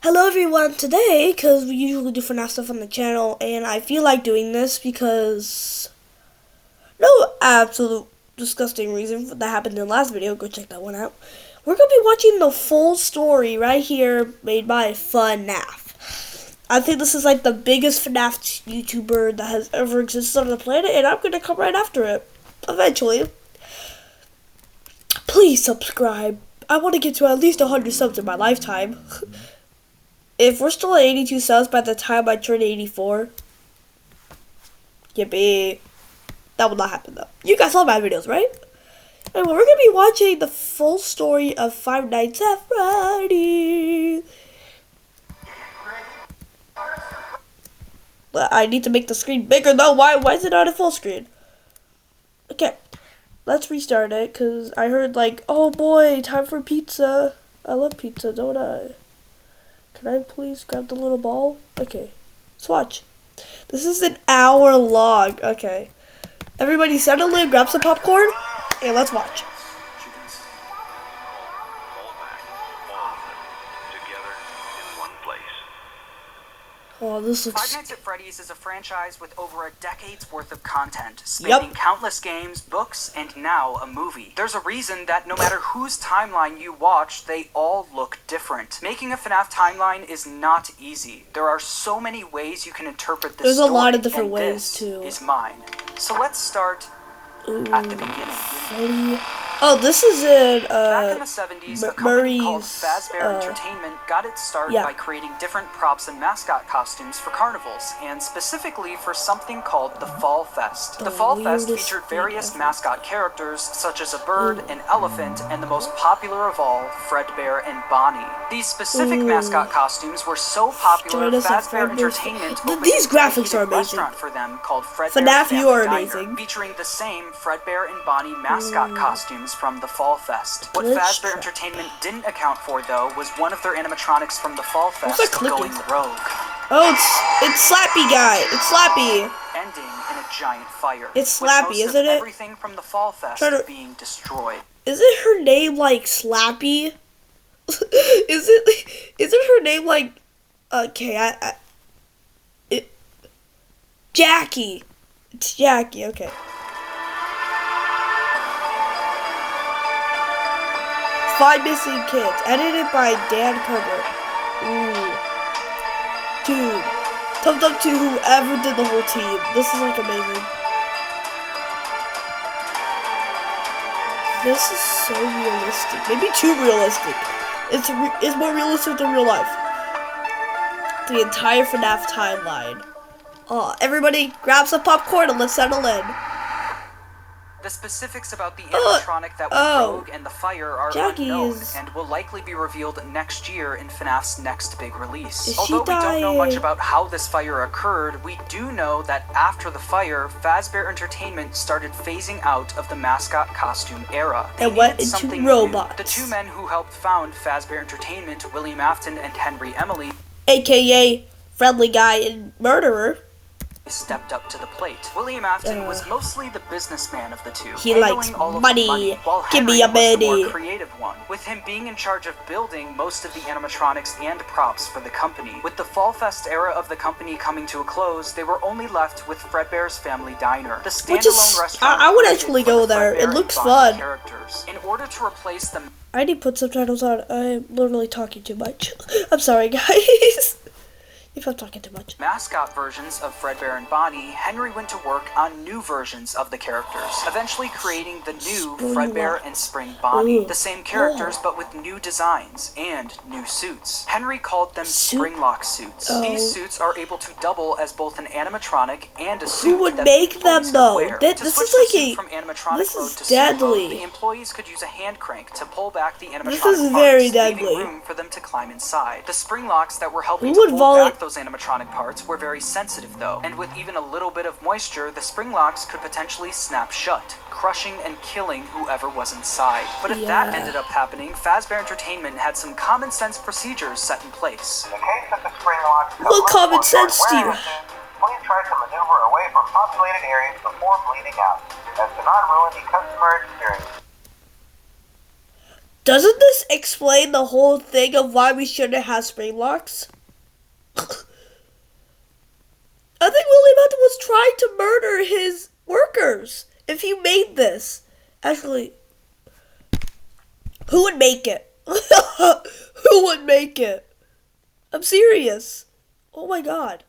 Hello everyone, today, because we usually do FNAF stuff on the channel, and I feel like doing this because no absolute disgusting reason that happened in the last video, go check that one out. We're going to be watching the full story right here, made by FNAF. I think this is like the biggest FNAF YouTuber that has ever existed on the planet, and I'm going to come right after it, eventually. Please subscribe. I want to get to at least 100 subs in my lifetime. If we're still at 82 subs by the time I turn 84, yippee. That will not happen though. You guys love my videos, right? Anyway, we're going to be watching the full story of Five Nights at Freddy's. I need to make the screen bigger though. Why is it not a full screen? Okay, let's restart it because I heard like, oh boy, time for pizza. I love pizza, don't I? Can I please grab the little ball? Okay, let's watch. This is an hour long. Okay. Everybody settle in, grab some popcorn, and let's watch. Oh, this looks... Five Nights at Freddy's is a franchise with over a decade's worth of content, spanning countless games, books, and now a movie. There's a reason that no matter whose timeline you watch, they all look different. Making a FNAF timeline is not easy. There are so many ways you can interpret this story. There's a lot of different ways, too. Is mine. So let's start at the beginning. Oh, this is in, Back in the 70s, a company called Fazbear Entertainment got its start by creating different props and mascot costumes for carnivals, and specifically for something called the Fall Fest. The Fall Fest featured various mascot characters, such as a bird, an elephant, and the most popular of all, Fredbear and Bonnie. These specific mascot costumes were so popular, Fazbear Entertainment opened these graphics are amazing. A restaurant for them called Fredbear's FNAF, you are Diner, amazing. featuring the same Fredbear and Bonnie mascot costumes from the Fall Fest. What Fazbear Entertainment didn't account for, though, was one of their animatronics from the Fall Fest going rogue. Oh, it's Slappy guy. It's Slappy. Ending in a giant fire. It's Slappy, isn't it? Everything from the Fall Fest being destroyed. Isn't her name like Slappy? Isn't her name like? Okay, Jackie. It's Jackie. Okay. Five Missing Kids, edited by Dan Herbert. Ooh. Dude. Thumbs up to whoever did the whole team. This is like amazing. This is so realistic. Maybe too realistic. It's more realistic than real life. The entire FNAF timeline. Everybody grab some popcorn and let's settle in. The specifics about the animatronic that went rogue and the fire are unknown and will likely be revealed next year in FNAF's next big release. Although we don't know much about how this fire occurred, we do know that after the fire, Fazbear Entertainment started phasing out of the mascot costume era. They went into robots. The two men who helped found Fazbear Entertainment, William Afton and Henry Emily, aka Friendly Guy and Murderer, stepped up to the plate. William Afton was mostly the businessman of the two. He likes money. While Give Henry me a was the money. more creative one, with him being in charge of building most of the animatronics and props for the company. With the Fall Fest era of the company coming to a close, they were only left with Fredbear's Family Diner. The standalone restaurant I would actually go there. It looks fun. Characters. In order to replace them, I need to put subtitles on. I'm literally talking too much. I'm sorry, guys. If I'm talking too much. Mascot versions of Fredbear and Bonnie, Henry went to work on new versions of the characters, eventually creating the new Fredbear and Spring Bonnie. The same characters, but with new designs and new suits. Henry called them Springlock suits. These suits are able to double as both an animatronic and a suit. Who would make them though? This is like a... From animatronic this mode is to deadly. Mode, the employees could use a hand crank to pull back the animatronic This is very parts, deadly. leaving room for them to climb inside. The Springlocks that were helping to pull back those animatronic parts were very sensitive though, and with even a little bit of moisture, the spring locks could potentially snap shut, crushing and killing whoever was inside. But if that ended up happening, Fazbear Entertainment had some common sense procedures set in place. In the case of the spring locks, what common sense do you? Please try to maneuver away from populated areas before bleeding out, as to not ruin the customer experience. Doesn't this explain the whole thing of why we shouldn't have spring locks? I think William Afton was trying to murder his workers if he made this. Actually, who would make it? Who would make it? I'm serious. Oh my god.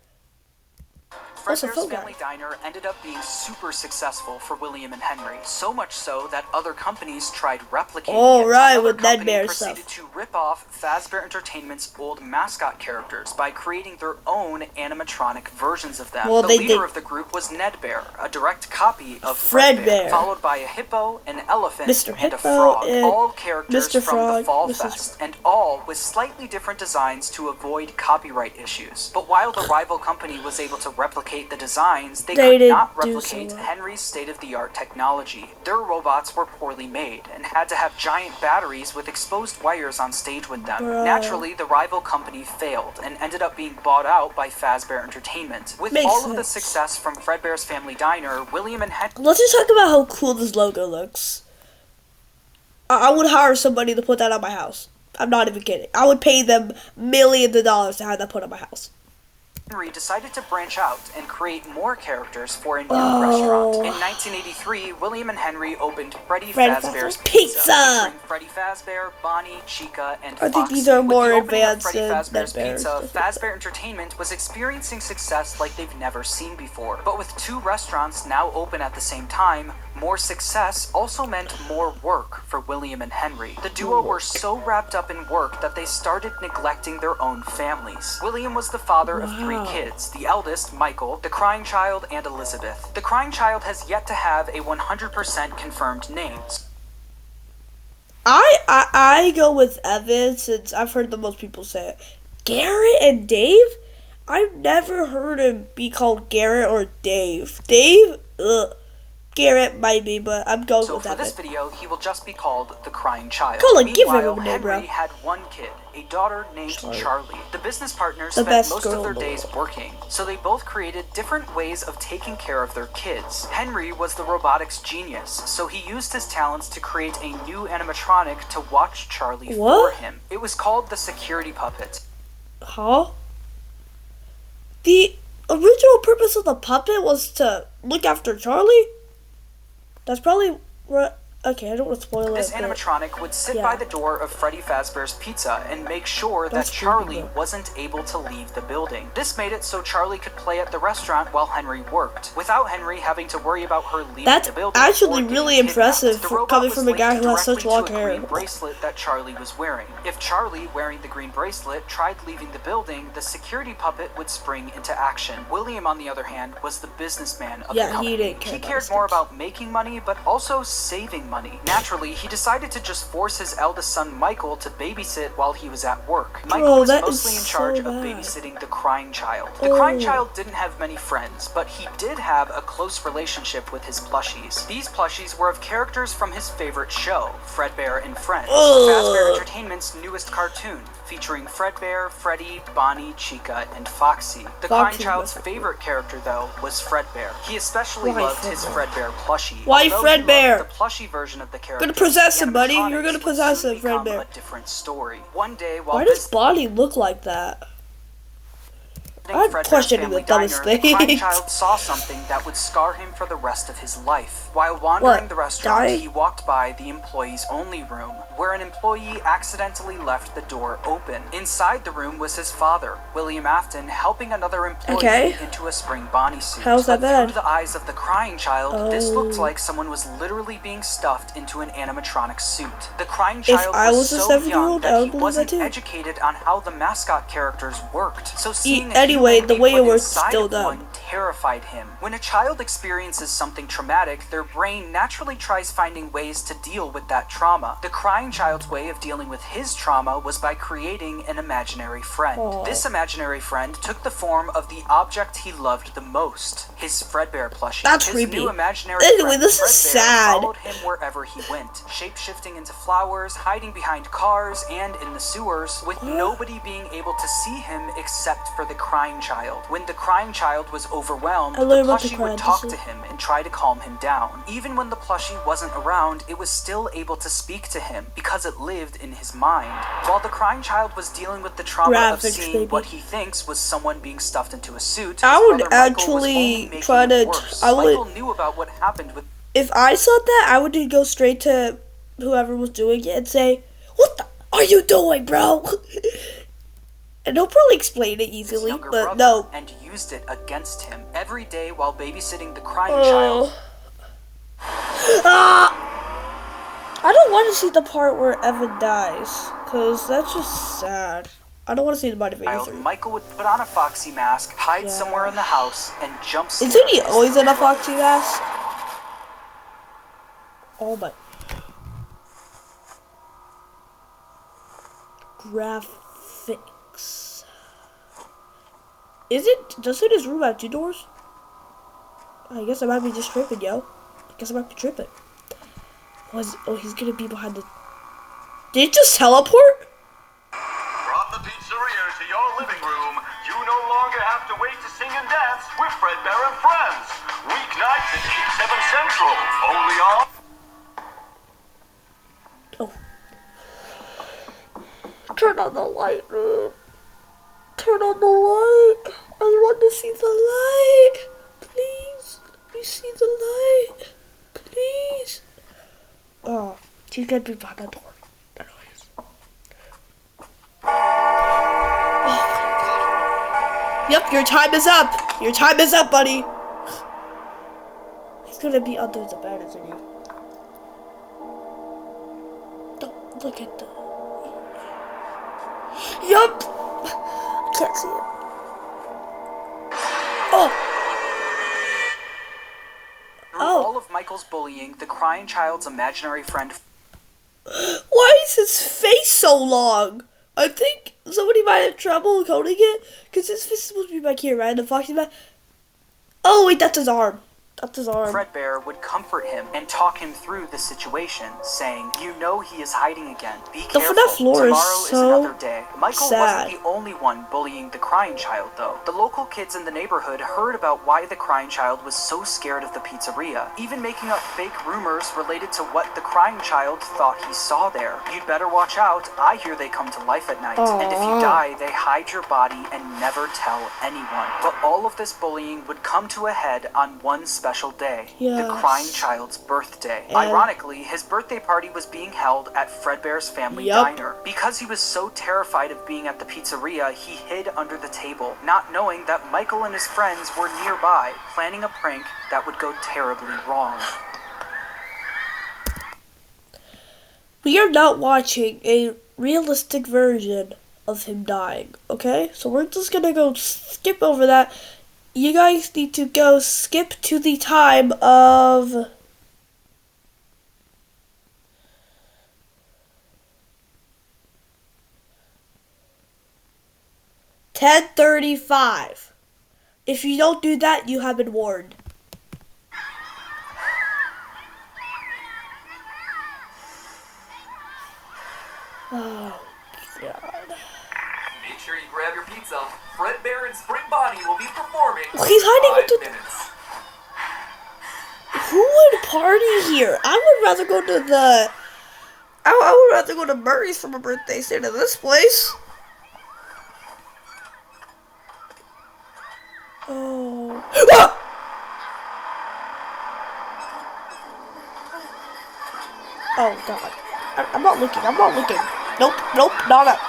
Fredbear's Family Diner ended up being super successful for William and Henry, so much so that other companies tried replicating it. Right, Another with Ned company Bear proceeded stuff. to rip off Fazbear Entertainment's old mascot characters by creating their own animatronic versions of them. Well, the leader of the group was Ned Bear, a direct copy of Fredbear, followed by a hippo, an elephant, Mr. and a Hippo, frog, and all characters Mr. from Frog, the Fall Mrs. Fest, and all with slightly different designs to avoid copyright issues. But while the rival company was able to replicate the designs, they could not replicate Henry's state-of-the-art technology. Their robots were poorly made and had to have giant batteries with exposed wires on stage with them. Naturally, the rival company failed and ended up being bought out by Fazbear Entertainment. With all of the success from Fredbear's Family Diner, William and Henry... Let's just talk about how cool this logo looks. I would hire somebody to put that on my house. I'm not even kidding. I would pay them millions of dollars to have that put on my house. Henry decided to branch out and create more characters for a new restaurant. In 1983, William and Henry opened Freddy Fazbear's Pizza, featuring Freddy Fazbear, Bonnie, Chica, and Foxy. I think these are more advanced Freddy than Fazbear's Pizza, Bears. Fazbear Entertainment was experiencing success like they've never seen before. But with two restaurants now open at the same time, more success also meant more work for William and Henry. The duo were so wrapped up in work that they started neglecting their own families. William was the father of three kids, the eldest, Michael, the crying child, and Elizabeth. The crying child has yet to have a 100% confirmed name. I go with Evan since I've heard the most people say it. Garrett and Dave? I've never heard him be called Garrett or Dave. Dave? Ugh. Garrett might be, but I'm going with Evan. So for this video, he will just be called the crying child. Give him a name, bro. Henry had one kid, a daughter named Charlie. The business partners The spent best most of girl their in the days world. working, so they both created different ways of taking care of their kids. Henry was the robotics genius, so he used his talents to create a new animatronic to watch Charlie for him. It was called the security puppet. Huh? The original purpose of the puppet was to look after Charlie? That's probably what... Okay, I don't want to spoil it. This animatronic would sit by the door of Freddy Fazbear's Pizza and make sure that Charlie wasn't able to leave the building. This made it so Charlie could play at the restaurant while Henry worked, without Henry having to worry about her leaving the building. That's actually really impressive coming from a guy who has such long hair. The green bracelet that Charlie was wearing. If Charlie, wearing the green bracelet, tried leaving the building, the security puppet would spring into action. William, on the other hand, was the businessman of the company. He didn't care. He cared more about making money, but also saving money. Naturally, he decided to just force his eldest son Michael to babysit while he was at work. Michael was mostly in charge of babysitting the crying child. The crying child didn't have many friends, but he did have a close relationship with his plushies. These plushies were of characters from his favorite show, Fredbear and Friends, Fazbear Entertainment's newest cartoon, featuring Fredbear, Freddy, Bonnie, Chica, and Foxy. The crying child's favorite character, though, was Fredbear. He especially loved his Fredbear plushie. Why Fredbear? The plushie version of the character. Gonna possess him, buddy. You're gonna possess him, Fredbear. A different story. One day, while why does Bonnie look like that? I'm questioning the dumbest thing. The crying child saw something that would scar him for the rest of his life. While wandering the restaurant, he walked by the employees only room, where an employee accidentally left the door open. Inside the room was his father, William Afton, helping another employee into a spring Bonnie suit. How's that bad? Through the eyes of the crying child, this looked like someone was literally being stuffed into an animatronic suit. The crying child was so young that he wasn't educated on how the mascot characters worked. So seeing anyway, the way it works is still dumb. Terrified him. When a child experiences something traumatic, their brain naturally tries finding ways to deal with that trauma. The crying child's way of dealing with his trauma was by creating an imaginary friend. This imaginary friend took the form of the object he loved the most, his Fredbear plushie. That's his creepy. New imaginary anyway, friend, this is Fredbear, sad. Followed him wherever he went, shape-shifting into flowers, hiding behind cars, and in the sewers, with nobody being able to see him except for the crying crying child. When the crying child was overwhelmed, I the learned about the plushie would crying talk child. to him and try to calm him down. Even when the plushie wasn't around, it was still able to speak to him because it lived in his mind. While the crying child was dealing with the trauma of Graphics, seeing baby. what he thinks was someone being stuffed into a suit, I his would brother Michael was actually only making try it to- worse. I would- Michael knew about what happened with. If I saw that, I would go straight to whoever was doing it and say, "What the are you doing, bro?" And he'll probably explain it His easily, younger but brother no. and used it against him every day while babysitting the crying child. Ah! I don't want to see the part where Evan dies, because that's just sad. I don't want to see the body of through. Michael would put on a foxy mask, hide somewhere in the house, and jump scare Isn't he his always in a brother. foxy mask? Oh my. Graphics. Doesn't his room have 2 doors? I guess I might be just tripping, yo. I guess I might be tripping. Oh, he's gonna be behind the... Did it just teleport? From the pizzeria to your living room, you no longer have to wait to sing and dance with Fredbear and Friends. Weeknights at 8, 7 Central, only on... Oh. Turn on the light, man. Turn on the light. I want to see the light. Please. Let me see the light. Please. Oh, she's gonna be behind the door. There it is. Oh my god. Yep, your time is up. Your time is up, buddy. He's gonna be under the bed, isn't he? Don't look at the... Yup! I can't see it. Oh! Through all of Michael's bullying, the crying child's imaginary friend... Why is his face so long? I think somebody might have trouble coding it, because his face is supposed to be back here, right? The foxy back. Oh wait, that's his arm. That's his arm. Fredbear would comfort him and talk him through the situation, saying, "You know he is hiding again. Be The careful. FNAF lore is Tomorrow is so another day." Michael sad. wasn't the only one bullying the crying child, though. The local kids in the neighborhood heard about why the crying child was so scared of the pizzeria, even making up fake rumors related to what the crying child thought he saw there. "You'd better watch out. I hear they come to life at night, and if you die, they hide your body and never tell anyone." But all of this bullying would come to a head on one special day. The Yes. crying child's birthday. And- Ironically, his birthday party was being held at Fredbear's family Yup. diner. Because he was so terrified of being at the pizzeria, he hid under the table, not knowing that Michael and his friends were nearby, planning a prank that would go terribly wrong. We are not watching a realistic version of him dying, okay? So we're just gonna go skip over that. You guys need to go skip to the time of... $10:35. If you don't do that, you have been warned. Oh, God. Make sure you grab your pizza. Fredbear and Spring Bonnie will be performing Oh, he's hiding with in the- 5 minutes. Who would party here? I would rather go to the... I would rather go to Murray's for my birthday instead of this place. Oh. Ah! Oh, God. I'm not looking. I'm not looking. Nope. Nope. Not up.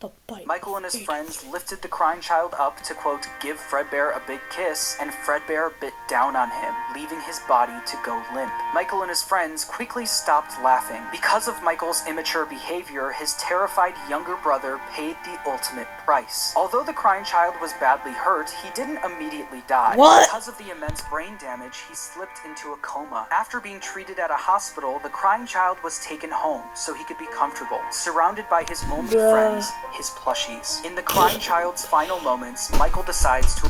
The bite. Michael and his friends lifted the crying child up to, quote, give Fredbear a big kiss, and Fredbear bit down on him, leaving his body to go limp. Michael and his friends quickly stopped laughing. Because of Michael's immature behavior, his terrified younger brother paid the ultimate price. Although the crying child was badly hurt, he didn't immediately die. What? Because of the immense brain damage, he slipped into a coma. After being treated at a hospital, the crying child was taken home so he could be comfortable, surrounded by his only Bruh. friends, his plushies. In the crying child's final moments, Michael decides to...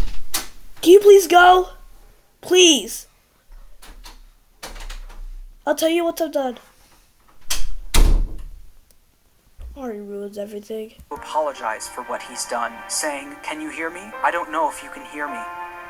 Can you please go? Please. I'll tell you once I'm done. Already ruins everything. Apologize for what he's done, saying, "Can you hear me? I don't know if you can hear me.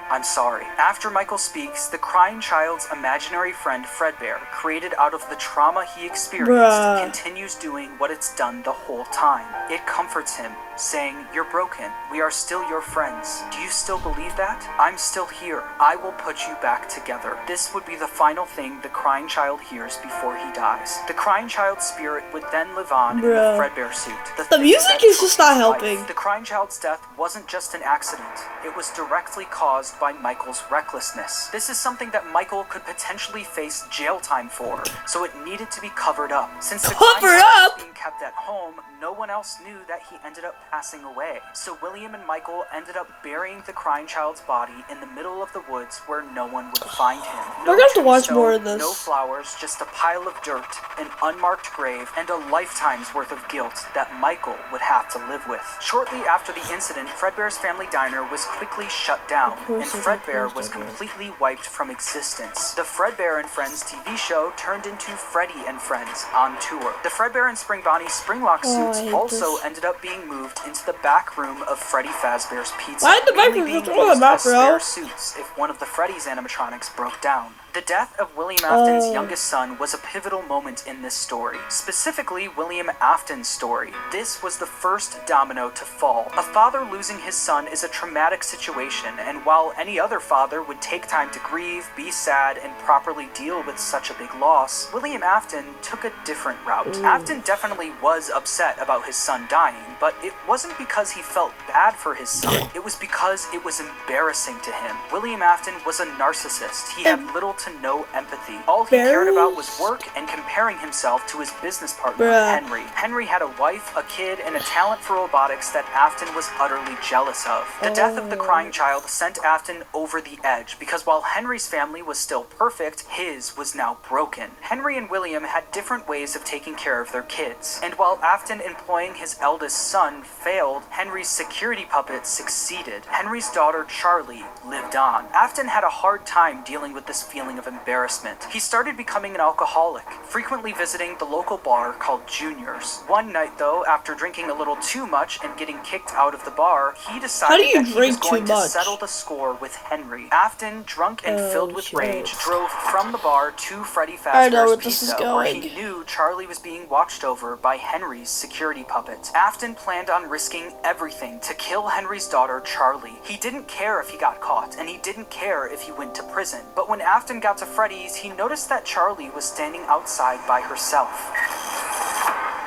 I'm sorry." After Michael speaks, the crying child's imaginary friend Fredbear, created out of the trauma he experienced, continues doing what it's done the whole time. It comforts him, saying, "You're broken. We are still your friends. Do you still believe that? I'm still here. I will put you back together." This would be the final thing the crying child hears before he dies. The crying child's spirit would then live on in the Fredbear suit. The music is just not helping. The crying child's death wasn't just an accident. It was directly caused by Michael's recklessness. This is something that Michael could potentially face jail time for, so it needed to be covered up. Since the crying child was being kept at home, no one else knew that he ended up passing away. So William and Michael ended up burying the crying child's body in the middle of the woods where no one would find him. We're gonna have to watch more of this. No flowers, just a pile of dirt, an unmarked grave, and a lifetime's worth of guilt that Michael would have to live with. Shortly after the incident, Fredbear's family diner was quickly shut down, and Fredbear was completely wiped from existence. The Fredbear and Friends TV show turned into Freddy and Friends on tour. The Fredbear and Spring Bonnie Springlock suits also ended up being moved into the back room of Freddy Fazbear's Pizza. Why the back room? Being used as spare suits if one of the Freddy's animatronics broke down. The death of William Afton's youngest son was a pivotal moment in this story, specifically William Afton's story. This was the first domino to fall. A father losing his son is a traumatic situation, and while any other father would take time to grieve, be sad, and properly deal with such a big loss, William Afton took a different route. Afton definitely was upset about his son dying, but it wasn't because he felt bad for his son. It was because it was embarrassing to him. William Afton was a narcissist. He had little to no empathy. All he cared about was work and comparing himself to his business partner, Henry. Henry had a wife, a kid, and a talent for robotics that Afton was utterly jealous of. The death of the crying child sent Afton over the edge, because while Henry's family was still perfect, his was now broken. Henry and William had different ways of taking care of their kids, and while Afton employing his eldest son failed, Henry's security puppet succeeded. Henry's daughter, Charlie, lived on. Afton had a hard time dealing with this feeling of embarrassment. He started becoming an alcoholic, frequently visiting the local bar called Junior's. One night, though, after drinking a little too much and getting kicked out of the bar, he decided that he was going to settle the score with Henry. Afton, drunk and filled with rage, drove from the bar to Freddy Fazbear's Pizza, where he knew Charlie was being watched over by Henry's security puppet. Afton planned on risking everything to kill Henry's daughter, Charlie. He didn't care if he got caught, and he didn't care if he went to prison. But when Afton got to Freddy's, he noticed that Charlie was standing outside by herself.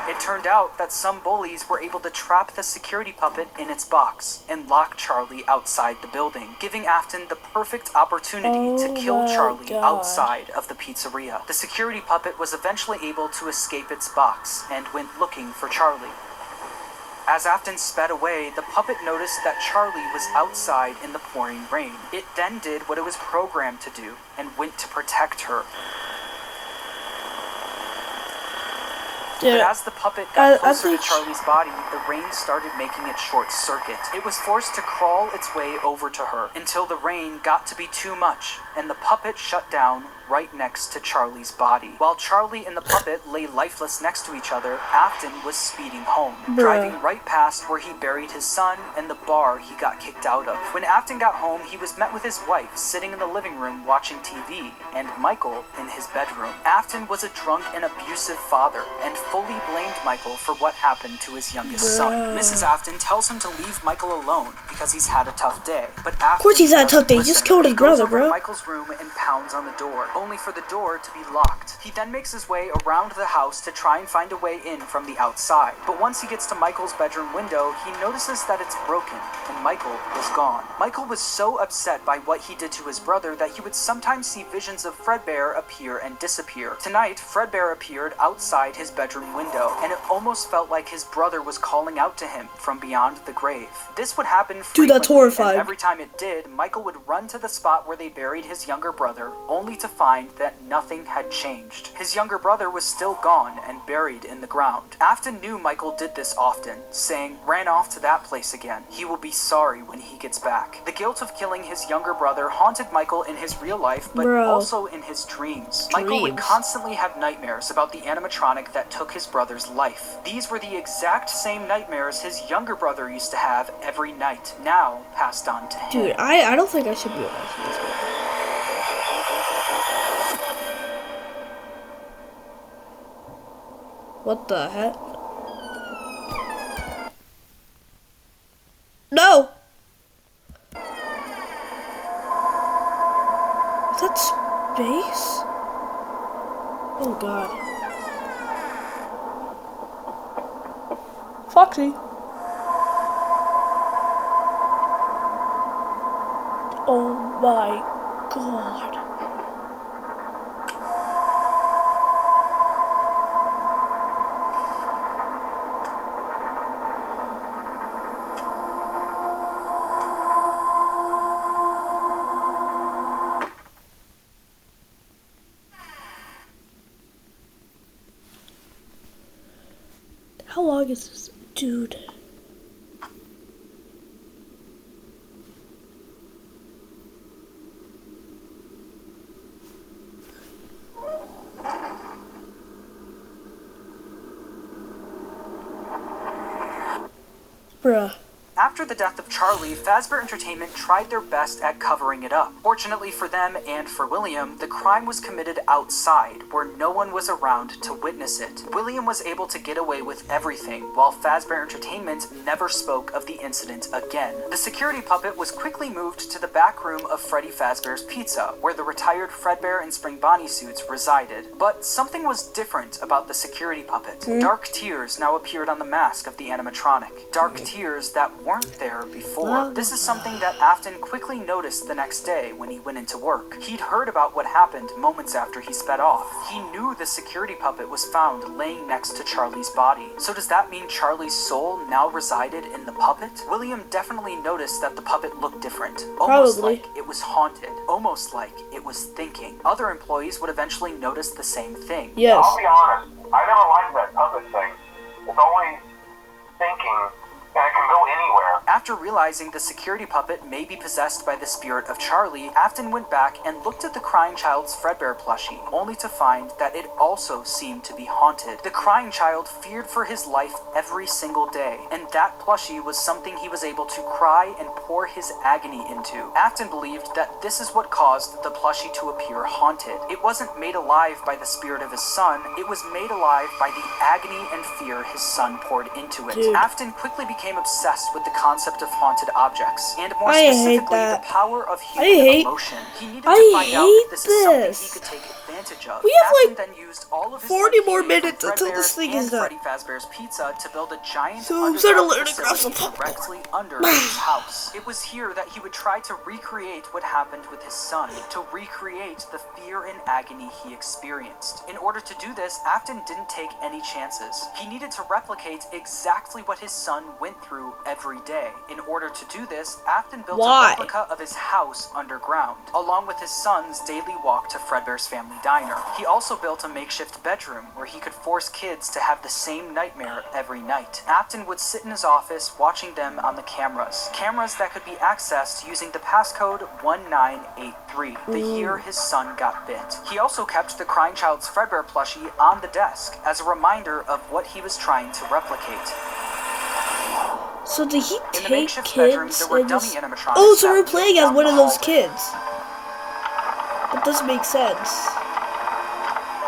It turned out that some bullies were able to trap the security puppet in its box and lock Charlie outside the building, giving Afton the perfect opportunity to kill Charlie outside of the pizzeria. The security puppet was eventually able to escape its box and went looking for Charlie. As Afton sped away, the puppet noticed that Charlie was outside in the pouring rain. It then did what it was programmed to do and went to protect her. But as the puppet got closer to Charlie's body, the rain started making it short circuit. It was forced to crawl its way over to her until the rain got to be too much, and the puppet shut down right next to Charlie's body. While Charlie and the puppet lay lifeless next to each other, Afton was speeding home, driving right past where he buried his son and the bar he got kicked out of. When Afton got home, he was met with his wife sitting in the living room watching TV, and Michael in his bedroom. Afton was a drunk and abusive father, and fully blamed Michael for what happened to his youngest son. Mrs. Afton tells him to leave Michael alone because he's had a tough day. But Afton, of course he's had a tough day. He just killed his brother, bro. Michael's room and pounds on the door, only for the door to be locked. He then makes his way around the house to try and find a way in from the outside. But once he gets to Michael's bedroom window, he notices that it's broken, and Michael was gone. Michael was so upset by what he did to his brother that he would sometimes see visions of Fredbear appear and disappear. Tonight, Fredbear appeared outside his bedroom window, and it almost felt like his brother was calling out to him from beyond the grave. This would happen frequently, dude, that's horrifying. And every time it did, Michael would run to the spot where they buried his younger brother, only to find that nothing had changed. His younger brother was still gone and buried in the ground. Afton knew Michael did this often, saying, "Ran off to that place again. He will be sorry when he gets back." The guilt of killing his younger brother haunted Michael in his real life, but also in his dreams. Michael would constantly have nightmares about the animatronic that took took his brother's life. These were the exact same nightmares his younger brother used to have every night, now passed on to him. Dude, I don't think I should be watching this one. What the heck? No! Is that space? Oh god. Foxy. Oh my god. How long is this? Dude. Bruh. After the death of Charlie, Fazbear Entertainment tried their best at covering it up. Fortunately for them and for William, the crime was committed outside, where no one was around to witness it. William was able to get away with everything, while Fazbear Entertainment never spoke of the incident again. The security puppet was quickly moved to the back room of Freddy Fazbear's Pizza, where the retired Fredbear and Spring Bonnie suits resided. But something was different about the security puppet. Dark tears now appeared on the mask of the animatronic. Dark tears that weren't there before. This is something that Afton quickly noticed the next day when he went into work. He'd heard about what happened moments after he sped off. He knew the security puppet was found laying next to Charlie's body. So does that mean Charlie's soul now resided in the puppet? William definitely noticed that the puppet looked different. Almost like it was haunted. Almost like it was thinking. Other employees would eventually notice the same thing. Yes. I'll be honest, I never liked that puppet thing. It's always thinking, and it can go anywhere. After realizing the security puppet may be possessed by the spirit of Charlie, Afton went back and looked at the crying child's Fredbear plushie, only to find that it also seemed to be haunted. The crying child feared for his life every single day, and that plushie was something he was able to cry and pour his agony into. Afton believed that this is what caused the plushie to appear haunted. It wasn't made alive by the spirit of his son, it was made alive by the agony and fear his son poured into it. Dude. Afton quickly became obsessed with the concept of haunted objects, and more specifically, the power of human emotion. He needed to find out if this is something he could take advantage of. We have Afton like then used all of his 40 more money minutes from until this Fredbear's thing and is done. Freddy Fazbear's Pizza to build a giant So I'm starting to underground learn to grab some facility popcorn. directly under his house. It was here that he would try to recreate what happened with his son, to recreate the fear and agony he experienced. In order to do this, Afton didn't take any chances. He needed to replicate exactly what his son went through every day. In order to do this, Afton built a replica of his house underground, along with his son's daily walk to Fredbear's family diner. He also built a makeshift bedroom where he could force kids to have the same nightmare every night. Afton would sit in his office watching them on the cameras that could be accessed using the passcode 1983, the year his son got bit. He also kept the crying child's Fredbear plushie on the desk as a reminder of what he was trying to replicate. So did he In the take makeshift bedroom, kids there were and dummy just... animatronics. Oh, so that we're playing as moved one down of the those hallway. kids. That doesn't make sense.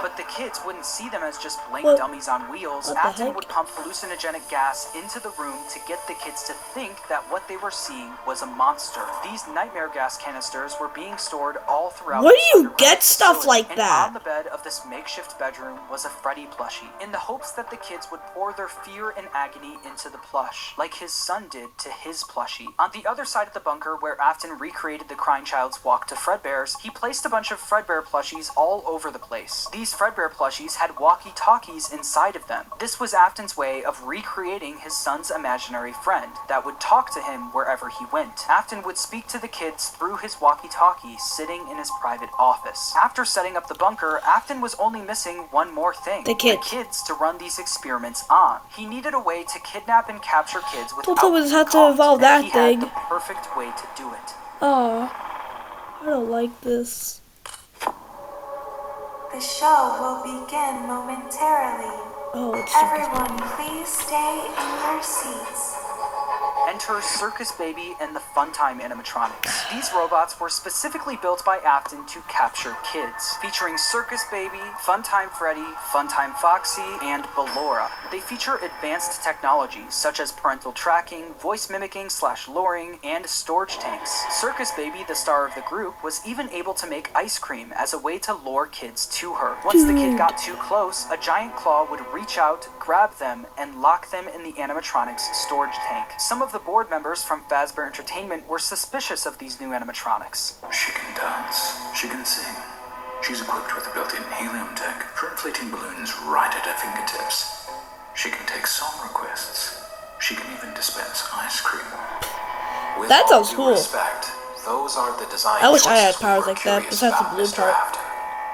But the kids wouldn't see them as just blank What? dummies on wheels. What the Afton heck? would pump hallucinogenic gas into the room to get the kids to think that what they were seeing was a monster. These nightmare gas canisters were being stored all throughout. Where do this you underground get stuff facility. like And that? on the bed of this makeshift bedroom was a Freddy plushie, in the hopes that the kids would pour their fear and agony into the plush, like his son did to his plushie. On the other side of the bunker, where Afton recreated the crying child's walk to Fredbear's, he placed a bunch of Fredbear plushies all over the place. These Fredbear plushies had walkie-talkies inside of them. This was Afton's way of recreating his son's imaginary friend that would talk to him wherever he went. Afton would speak to the kids through his walkie-talkie sitting in his private office. After setting up the bunker, Afton was only missing one more thing. The kids. To run these experiments on. He needed a way to kidnap and capture kids without Don't always being have to caught, involve and that he thing. had the perfect way to do it. Oh, I don't like this. The show will begin momentarily. Oh, it's Circus Everyone, Baby. please stay in your seats. Enter Circus Baby and the Funtime animatronics. These robots were specifically built by Afton to capture kids, featuring Circus Baby, Funtime Freddy, Funtime Foxy, and Ballora. They feature advanced technologies such as parental tracking, voice mimicking / luring, and storage tanks. Circus Baby, the star of the group, was even able to make ice cream as a way to lure kids to her. Once the kid got too close, a giant claw would reach out, grab them, and lock them in the animatronics storage tank. Some of the board members from Fazbear Entertainment were suspicious of these new animatronics. She can dance. She can sing. She's equipped with a built-in helium tank for inflating balloons right at her fingertips. She can take song requests. She can even dispense ice cream. With That all sounds due cool. Respect, those are the design I wish I had choices powers we were like that, curious besides the about, blue Mr. part. Afton.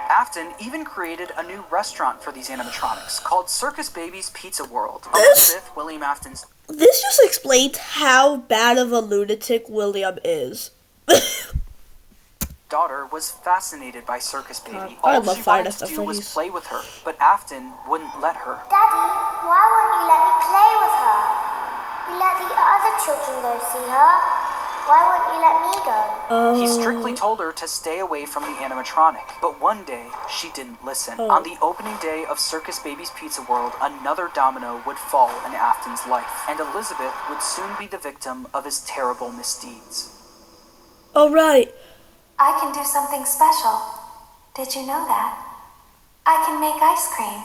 Afton even created a new restaurant for these animatronics called Circus Baby's Pizza World. This- Elizabeth, William Afton's This just explains how bad of a lunatic William is. daughter was fascinated by Circus Baby. I All love she Five wanted Nights to at do was Freddy's. play with her, but Afton wouldn't let her. Daddy, why won't you let me play with her? You let the other children go see her. Why won't you let me go? He strictly told her to stay away from the animatronic, but one day she didn't listen. Oh. On the opening day of Circus Baby's Pizza World, another domino would fall in Afton's life, and Elizabeth would soon be the victim of his terrible misdeeds. Alright. I can do something special. Did you know that? I can make ice cream,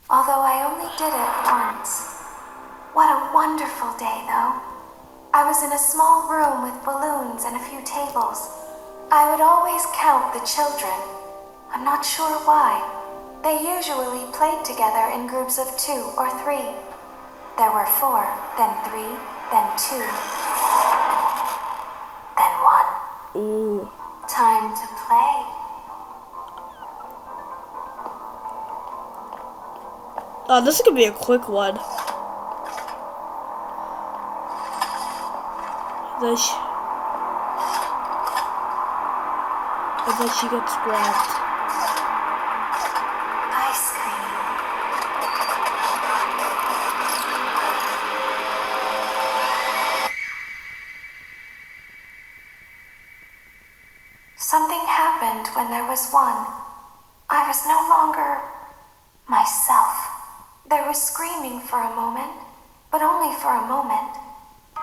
although I only did it once. What a wonderful day, though. I was in a small room with balloons and a few tables. I would always count the children. I'm not sure why. They usually played together in groups of 2 or 3. There were 4, then 3, then 2, then 1. Ooh. Time to play. Oh, this could be a quick one. And then she gets grabbed. Ice cream. Something happened when there was one. I was no longer myself. There was screaming for a moment, but only for a moment.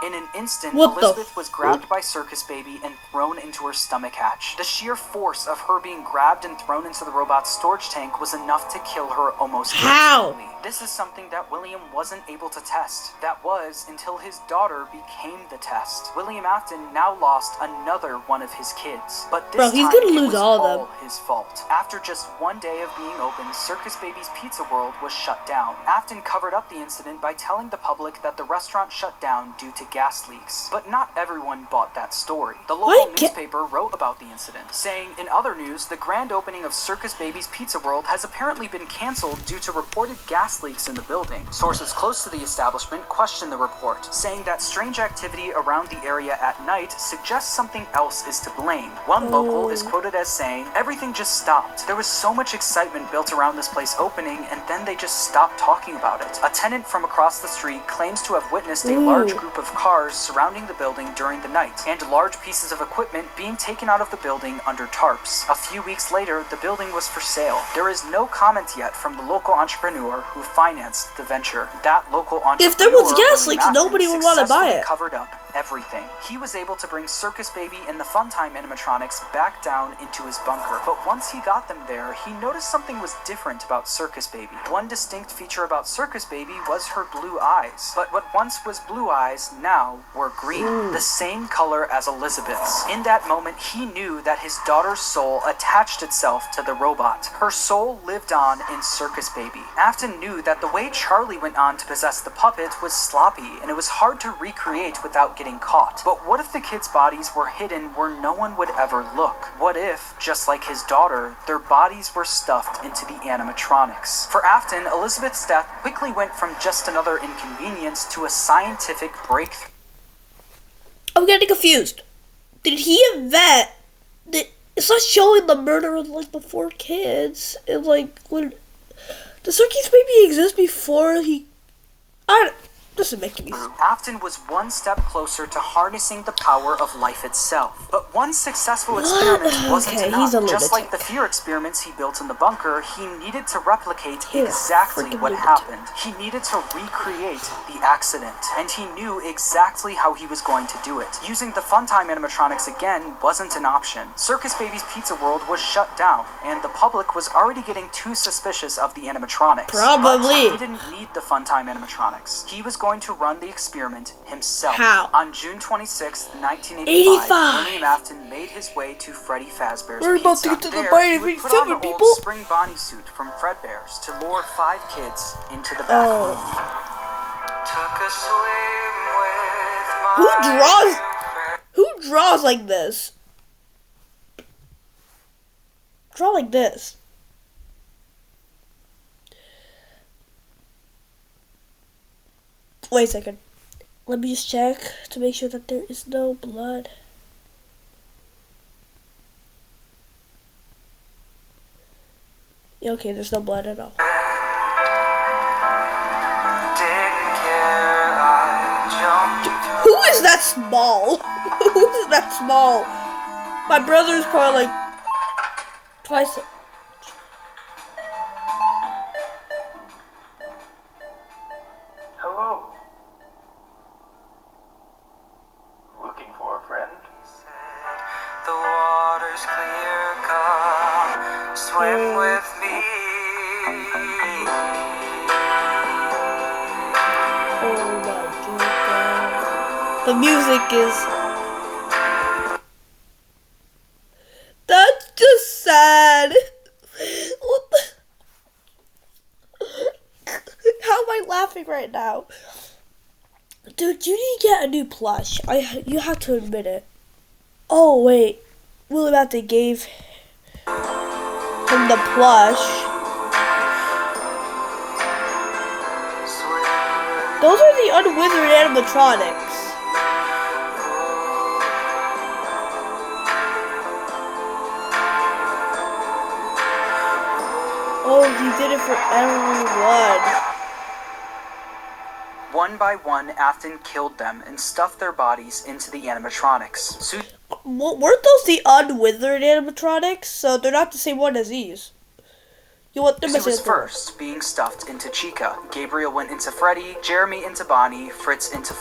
In an instant, What the Elizabeth was grabbed by Circus Baby and thrown into her stomach hatch. The sheer force of her being grabbed and thrown into the robot's storage tank was enough to kill her almost How? instantly. This is something that William wasn't able to test. That was until his daughter became the test. William Afton now lost another one of his kids, but this Bro, he's time gonna it lose was all of them. his fault. After just one day of being open, Circus Baby's Pizza World was shut down. Afton covered up the incident by telling the public that the restaurant shut down due to gas leaks. But not everyone bought that story. The local newspaper wrote about the incident, saying, in other news, the grand opening of Circus Baby's Pizza World has apparently been canceled due to reported gas leaks in the building. Sources close to the establishment questioned the report, saying that strange activity around the area at night suggests something else is to blame. One local is quoted as saying, everything just stopped. There was so much excitement built around this place opening, and then they just stopped talking about it. A tenant from across the street claims to have witnessed a large group of cars surrounding the building during the night, and large pieces of equipment being taken out of the building under tarps. A few weeks later, the building was for sale. There is no comment yet from the local entrepreneur who financed the venture. That local entrepreneur, If there was gas William leaks, Afton, nobody would want to buy successfully it. covered up everything. He was able to bring Circus Baby and the Funtime animatronics back down into his bunker. But once he got them there, he noticed something was different about Circus Baby. One distinct feature about Circus Baby was her blue eyes. But what once was blue eyes now were green, the same color as Elizabeth's. In that moment, he knew that his daughter's soul attached itself to the robot. Her soul lived on in Circus Baby. Afton knew that the way Charlie went on to possess the puppet was sloppy, and it was hard to recreate without getting caught. But what if the kids' bodies were hidden where no one would ever look? What if, just like his daughter, their bodies were stuffed into the animatronics? For Afton, Elizabeth's death quickly went from just another inconvenience to a scientific breakthrough. I'm getting confused. Did he invent? It's not showing the murder of like the 4 kids. It like when The circus baby exist before he... This is making me... Afton was one step closer to harnessing the power of life itself. But one successful experiment wasn't enough. Just like the fear experiments he built in the bunker, he needed to replicate exactly what happened. He needed to recreate the accident, and he knew exactly how he was going to do it. Using the Funtime animatronics again wasn't an option. Circus Baby's Pizza World was shut down, and the public was already getting too suspicious of the animatronics. Probably. But he didn't need the Funtime animatronics. He was going to run the experiment himself. How? On June 26, 1985, William Afton made his way to Freddy Fazbear's We're about Pizza. to get to the There, bite he of would it, put on filming, the people. old spring Bonnie suit from Fredbear's to lure 5 kids into the back room. Who draws like this? Draw like this. Wait a second. Let me just check to make sure that there is no blood. Yeah, okay, there's no blood at all. Who is that small? Who is that small? My brother's probably like twice. Hello. Looking for a friend? The water's clear, come swim with me. Oh my god. The music is... That's just sad. What the... How am I laughing right now? Dude, you need to get a new plush. You have to admit it. Oh, wait. William Afton gave him the plush. Those are the unwithered animatronics. Oh, he did it for everyone. One by one, Afton killed them and stuffed their bodies into the animatronics. Weren't those the unwithered animatronics? So they're not the same one as these. You want them Susie was first, being stuffed into Chica. Gabriel went into Freddy, Jeremy into Bonnie, Fritz into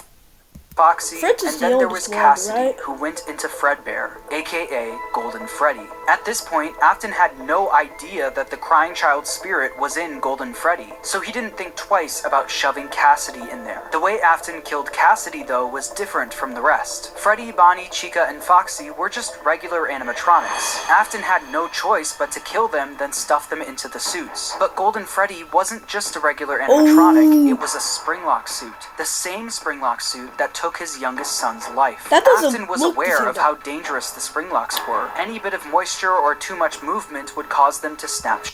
Foxy, and then there was Cassidy, who went into Fredbear, aka Golden Freddy. At this point, Afton had no idea that the crying child spirit was in Golden Freddy, so he didn't think twice about shoving Cassidy in there. The way Afton killed Cassidy, though, was different from the rest. Freddy, Bonnie, Chica, and Foxy were just regular animatronics. Afton had no choice but to kill them, then stuff them into the suits. But Golden Freddy wasn't just a regular animatronic, it was a Springlock suit. The same Springlock suit that took his youngest son's life. Afton was aware of how dangerous the Springlocks were. Any bit of moisture or too much movement would cause them to snap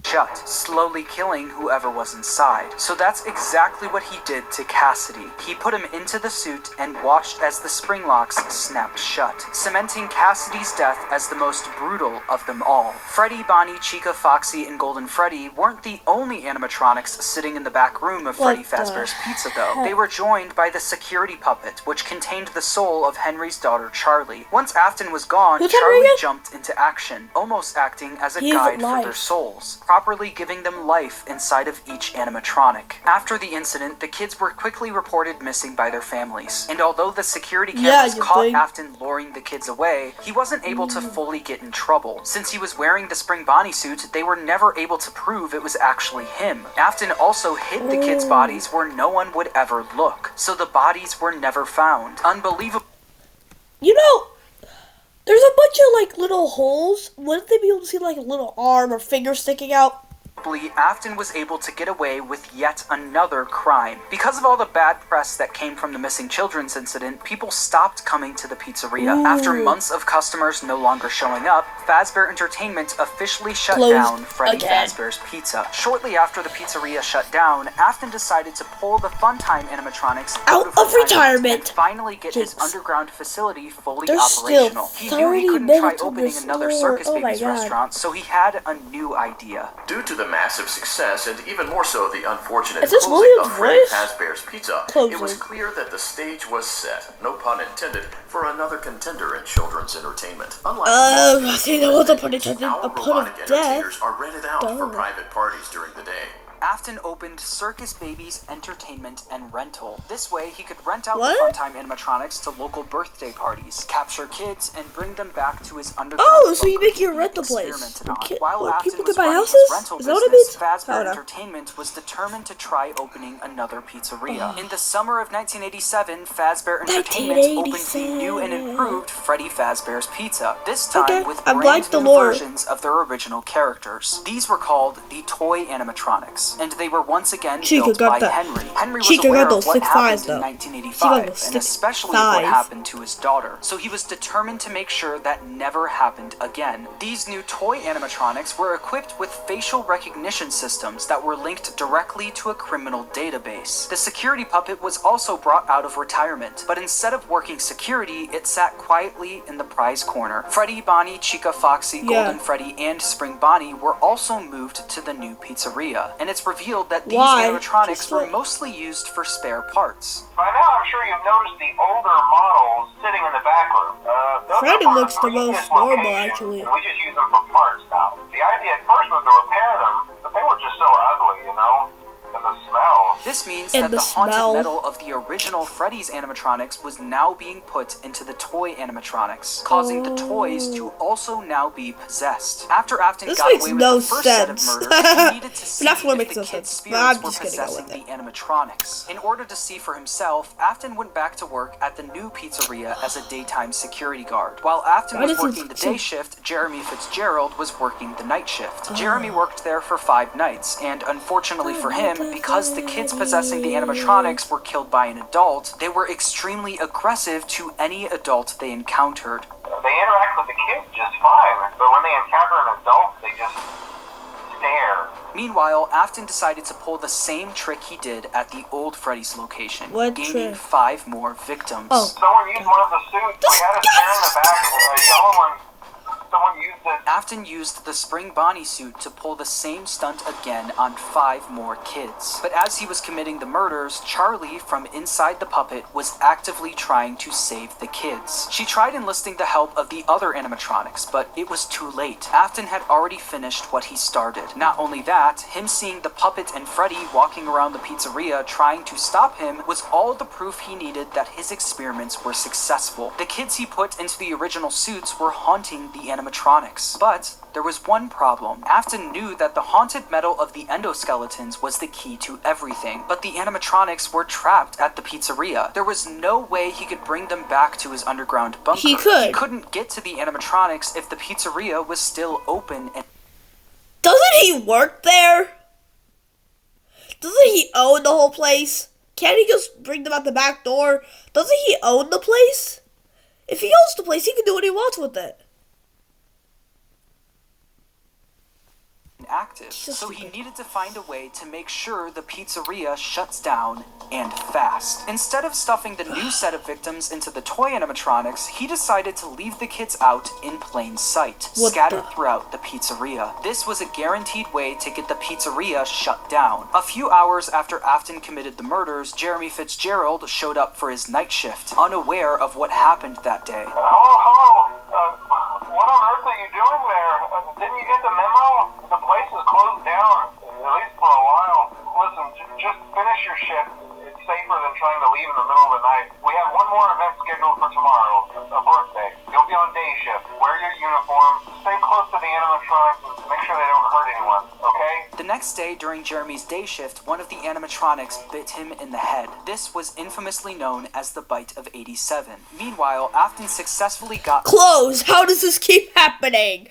shut, slowly killing whoever was inside. So that's exactly what he did to Cassidy. He put him into the suit and watched as the Springlocks snapped shut, cementing Cassidy's death as the most brutal of them all. Freddy, Bonnie, Chica, Foxy, and Golden Freddy weren't the only animatronics sitting in the back room of Freddy Fazbear's Pizza, though. They were joined by the security puppet, which contained the soul of Henry's daughter, Charlie. Once Afton was gone, Charlie jumped into action, almost acting as a guide for their souls, properly giving them life inside of each animatronic. After the incident, the kids were quickly reported missing by their families, and although the security cameras caught Afton luring the kids away, he wasn't able to fully get in trouble. Since he was wearing the Spring Bonnie suit, they were never able to prove it was actually him. Afton also hid the kids' bodies where no one would ever look, so the bodies were never found. Unbelievable. You know, there's a bunch of like little holes. Wouldn't they be able to see like a little arm or finger sticking out? Afton was able to get away with yet another crime. Because of all the bad press that came from the missing children's incident, people stopped coming to the pizzeria. After months of customers no longer showing up, Fazbear Entertainment officially shut down Freddy Fazbear's Pizza. Shortly after the pizzeria shut down, Afton decided to pull the Funtime animatronics out of retirement and finally get his underground facility fully operational. He knew he couldn't try opening another Circus Babies restaurant, so he had a new idea. Due to the massive success, and even more so the unfortunate Is this closing William's of Freddy voice? Fazbear's Pizza, Closing. it was clear that the stage was set, no pun intended, for another contender in children's entertainment. Unlike I think that was a pun intended. our A pun robotic of death. entertainers are rented out for Duh. private parties during the day. Afton opened Circus Babies Entertainment and Rental. This way, he could rent out What? the Funtime animatronics to local birthday parties, capture kids, and bring them back to his underground Oh, so you bunker make your to be rental place. experimented on. Okay, While well, Afton people was could buy running his houses? rental Is that what it business, means? I Fazbear don't know. Entertainment was determined to try opening another pizzeria. In the summer of 1987, Fazbear Entertainment opened the new and improved Freddy Fazbear's Pizza, this time Okay, with I brand like the new lore. versions of their original characters. These were called the toy animatronics, and they were once again Chica built got by that. Henry. Henry was Chica aware got of those what thick thighs, happened in though. 1985, those and thick especially what thighs. happened to his daughter, so he was determined to make sure that never happened again. These new toy animatronics were equipped with facial recognition systems that were linked directly to a criminal database. The security puppet was also brought out of retirement, but instead of working security, it sat quietly in the prize corner. Freddy, Bonnie, Chica, Foxy, Golden Freddy, and Spring Bonnie were also moved to the new pizzeria, and it's revealed that these Why? animatronics were mostly used for spare parts. By now, I'm sure you've noticed the older models sitting in the back room. Those Freddy are from looks the previous most normal, locations, actually. and we just use them for parts now. The idea at first was to repair them, but they were just so ugly, you know? And the smell. This means And that the the haunted smell. metal of the original Freddy's animatronics was now being put into the toy animatronics, causing the toys to also now be possessed. After Afton This got makes away with no the first set of sense. murders, he needed to see That's what if makes the no kids' sense. But I'm spirits were just gonna go possessing with the animatronics. In order to see for himself, Afton went back to work at the new pizzeria as a daytime security guard. While Afton Why was does he- working the day shift, Jeremy Fitzgerald was working the night shift. Oh. Jeremy worked there for 5 nights, and unfortunately for him, because the kids possessing the animatronics were killed by an adult, they were extremely aggressive to any adult they encountered. They interact with the kids just fine, but when they encounter an adult, they just stare. Meanwhile, Afton decided to pull the same trick he did at the old Freddy's location, What gaining trick? 5 more victims. Oh. Someone used one of the suits. We had a spare in the back, a yellow one. Someone used it. Afton used the Spring Bonnie suit to pull the same stunt again on 5 more kids. But as he was committing the murders, Charlie from inside the puppet was actively trying to save the kids. She tried enlisting the help of the other animatronics, but it was too late. Afton had already finished what he started. Not only that, him seeing the puppet and Freddy walking around the pizzeria trying to stop him was all the proof he needed that his experiments were successful. The kids he put into the original suits were haunting the animatronics. But there was one problem. Afton knew that the haunted metal of the endoskeletons was the key to everything, but the animatronics were trapped at the pizzeria. There was no way he could bring them back to his underground bunker. He could. He couldn't get to the animatronics if the pizzeria was still open and Doesn't he work there? Doesn't he own the whole place? Can't he just bring them out the back door? Doesn't he own the place? If he owns the place, he can do what he wants with it. active, so he needed to find a way to make sure the pizzeria shuts down and fast. Instead of stuffing the new set of victims into the toy animatronics, he decided to leave the kids out in plain sight, scattered throughout the pizzeria. This was a guaranteed way to get the pizzeria shut down. A few hours after Afton committed the murders, Jeremy Fitzgerald showed up for his night shift, unaware of what happened that day. Hello. What on earth are you doing there? Didn't you get the memo? The place is closed down, at least for a while. Listen, just finish your shift. It's safer than trying to leave in the middle of the night. We have one more event scheduled for tomorrow, a birthday. You'll be on day shift. Wear your uniform. Stay close to the animatronics and make sure they don't hurt anyone, okay? The next day, during Jeremy's day shift, one of the animatronics bit him in the head. This was infamously known as the Bite of 87. Meanwhile, Afton successfully got... Close! How does this keep happening?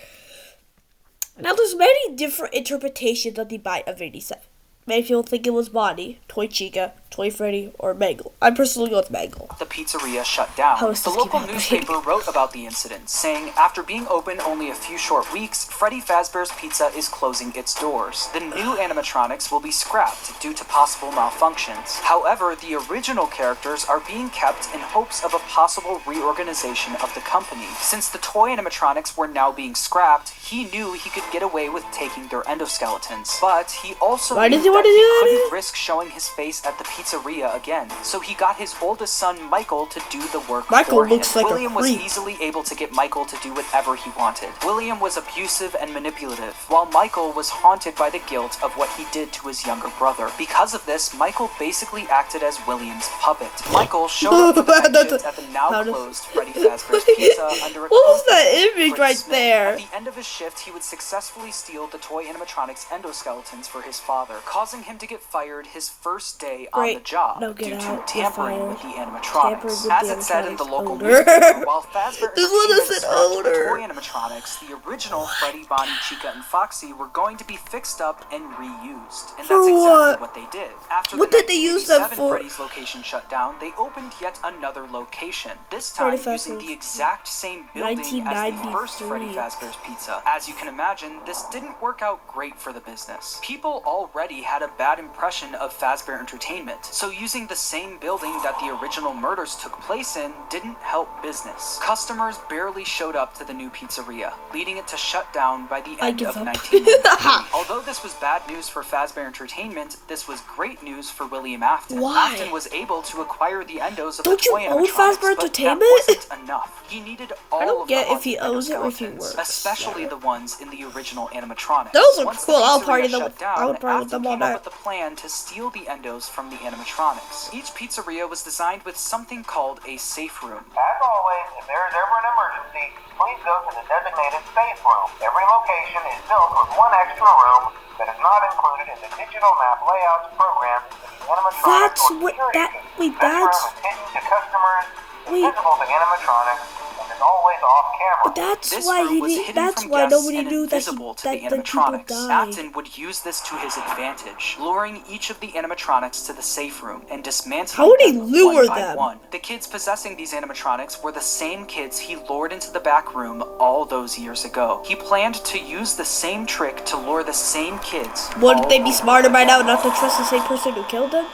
Now, there's many different interpretations of the Bite of 87. Many people think it was Bonnie, Toy Chica, Toy Freddy or Mangle. I personally go with Mangle. The pizzeria shut down. The local newspaper wrote about the incident, saying, after being open only a few short weeks, Freddy Fazbear's Pizza is closing its doors. The new animatronics will be scrapped due to possible malfunctions. However, the original characters are being kept in hopes of a possible reorganization of the company. Since the toy animatronics were now being scrapped, he knew he could get away with taking their endoskeletons. But he also knew that he couldn't risk showing his face at the pizzeria again. So he got his oldest son, Michael, to do the work for him. William was easily able to get Michael to do whatever he wanted. William was abusive and manipulative, while Michael was haunted by the guilt of what he did to his younger brother. Because of this, Michael basically acted as William's puppet. Michael showed up for the exit at the now closed Freddy Fazbear's Pizza under a what was that image right there? At the end of his shift, he would successfully steal the toy animatronics endoskeletons for his father, causing him to get fired his first day on the job due to tampering with the animatronics. As it said in the local newspaper, while Fazbear Entertainment scrapped the toy animatronics, the original Freddy, Bonnie, Chica, and Foxy were going to be fixed up and reused. And that's exactly what they did. After what did they use them for? Freddy's location shut down, they opened yet another location, this time using the exact same building as the first Freddy Fazbear's Pizza. As you can imagine, this didn't work out great for the business. People already had a bad impression of Fazbear Entertainment, so using the same building that the original murders took place in didn't help business. Customers barely showed up to the new pizzeria, leading it to shut down by the end of 1993. Although this was bad news for Fazbear Entertainment, this was great news for William Afton. Afton was able to acquire the endos of the toy animatronics, but that wasn't enough. He needed all of the if he owns it or if he works, especially the ones in the original animatronics. Those are cool. I'll party them. I would party with them all night. night. The plan to steal the endos from the animatronics. Each pizzeria was designed with something called a safe room. As always, if there is ever an emergency, please go to the designated safe room. Every location is built with one extra room that is not included in the digital map layouts programmed into the animatronics. That's what that. Wait, that's. This room is hidden to customers, invisible to animatronics, and is always off camera. That's why he did. That's why nobody knew that the people died. Afton would use this to his advantage, luring each of the animatronics to the safe room and dismantling How would he lure one by them? one. The kids possessing these animatronics were the same kids he lured into the back room all those years ago. He planned to use the same trick to lure the same kids. Wouldn't they be smarter by now not to trust the same person who killed them?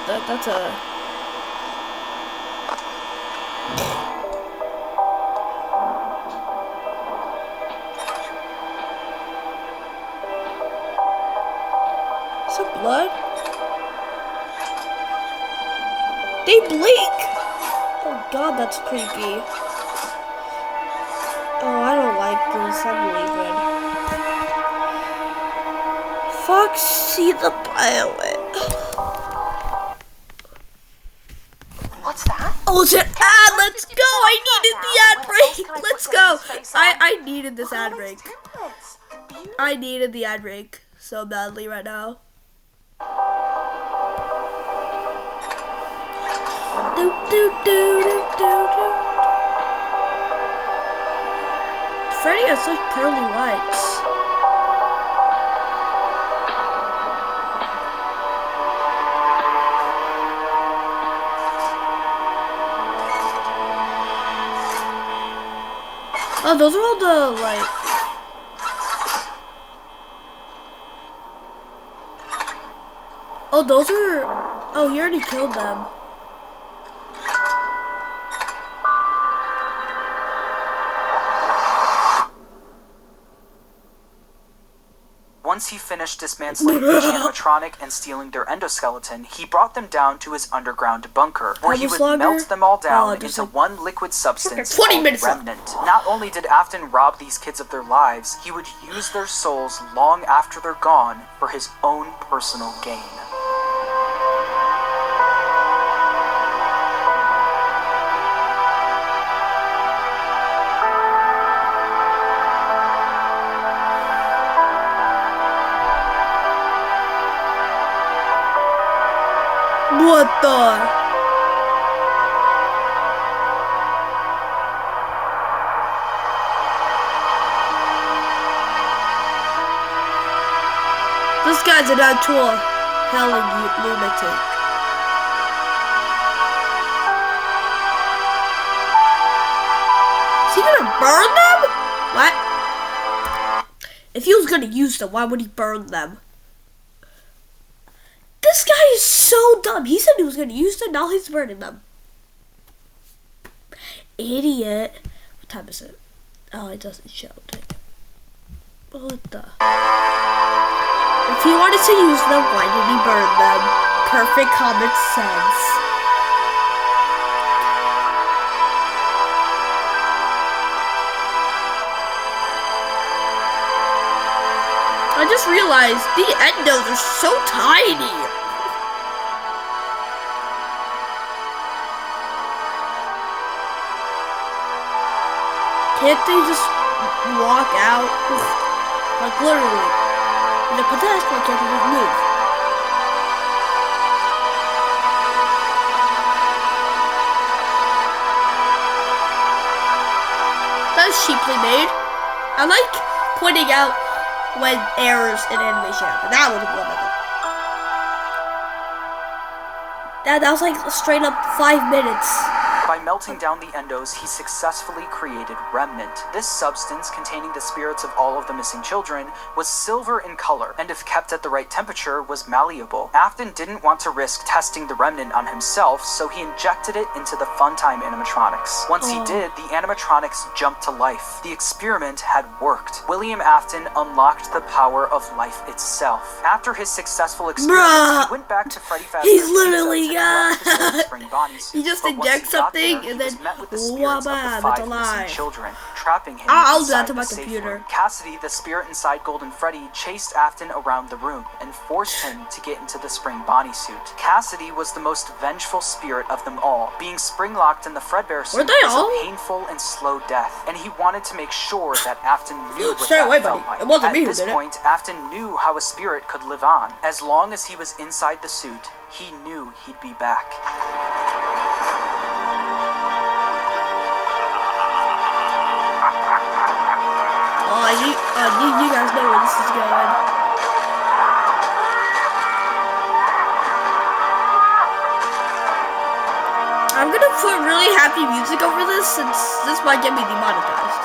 That's a... Some blood? They blink! Oh god, that's creepy. Oh, I don't like this. I'm leaving. Foxy the Pilot. What's that? Oh, it's an ad! Let's go! I needed the ad break! Let's go! I needed this ad break. I needed the ad break so badly right now. Do, do, do, do, do, do. Freddy has such pearly whites. Oh, those are all the, like... Oh, those are... Oh, he already killed them. Once he finished dismantling each animatronic and stealing their endoskeleton, he brought them down to his underground bunker, where he would melt them all down into one liquid substance called remnant. Not only did Afton rob these kids of their lives, he would use their souls long after they're gone for his own personal gain. What the? as an actual helling lunatic. Is he gonna burn them? What? If he was gonna use them, why would he burn them? This guy is so dumb. He said he was gonna use them, now he's burning them. Idiot. What time is it? Oh, it doesn't show. What the? If he wanted to use them, why did he burn them? Perfect common sense. I just realized the endos are so tiny. Can't they just walk out? Like literally. In a pedestrian can't just move. That's cheaply made. I like pointing out when errors in animation happen. That was one of them. That was like straight up 5 minutes. By melting down the endos, he successfully created Remnant. This substance, containing the spirits of all of the missing children, was silver in color, and if kept at the right temperature, was malleable. Afton didn't want to risk testing the Remnant on himself, so he injected it into the Funtime animatronics. Once he did, the animatronics jumped to life. The experiment had worked. William Afton unlocked the power of life itself. After his successful experiment, he went back to Freddy Fazbear's He's literally he just injects something and then wow, that's a lie. Children, trapping him I'll do that inside to my the safe computer. room. Cassidy, the spirit inside Golden Freddy, chased Afton around the room and forced him to get into the Spring Bonnie suit. Cassidy was the most vengeful spirit of them all. Being spring-locked in the Fredbear suit was a painful and slow death, and he wanted to make sure that Afton knew what that felt like. It wasn't At me who this did it. point, Afton knew how a spirit could live on. As long as he was inside the suit, he knew he'd be back. You guys know where this is going. I'm gonna put really happy music over this since this might get me demonetized.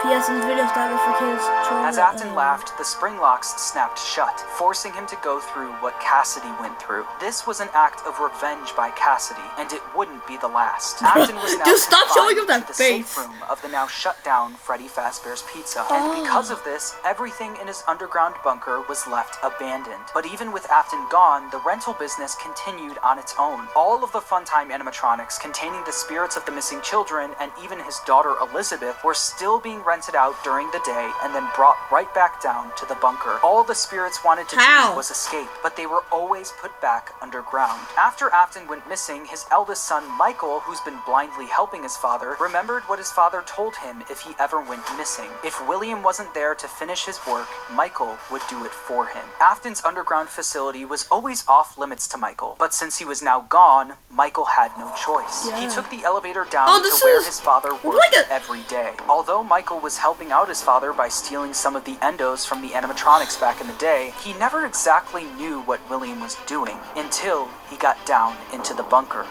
P.S. This video started for kids. As Afton laughed, the spring locks snapped shut, forcing him to go through what Cassidy went through. This was an act of revenge by Cassidy, and it wouldn't be the last. Afton was now just stop showing him that the face. safe room of the now shut down Freddy Fazbear's Pizza, and because of this, everything in his underground bunker was left abandoned. But even with Afton gone, the rental business continued on its own. All of the Funtime animatronics containing the spirits of the missing children and even his daughter Elizabeth were still being rented out during the day and then brought right back down to the bunker. All the spirits wanted to do was escape, but they were always put back underground. After Afton went missing, his eldest son Michael, who's been blindly helping his father, remembered what his father told him if he ever went missing. If William wasn't there to finish his work, Michael would do it for him. Afton's underground facility was always off limits to Michael, but since he was now gone, Michael had no choice. He took the elevator down to where his father worked every day. Although Michael was helping out his father by stealing some of the endos from the animatronics back in the day, he never exactly knew what William was doing until he got down into the bunker.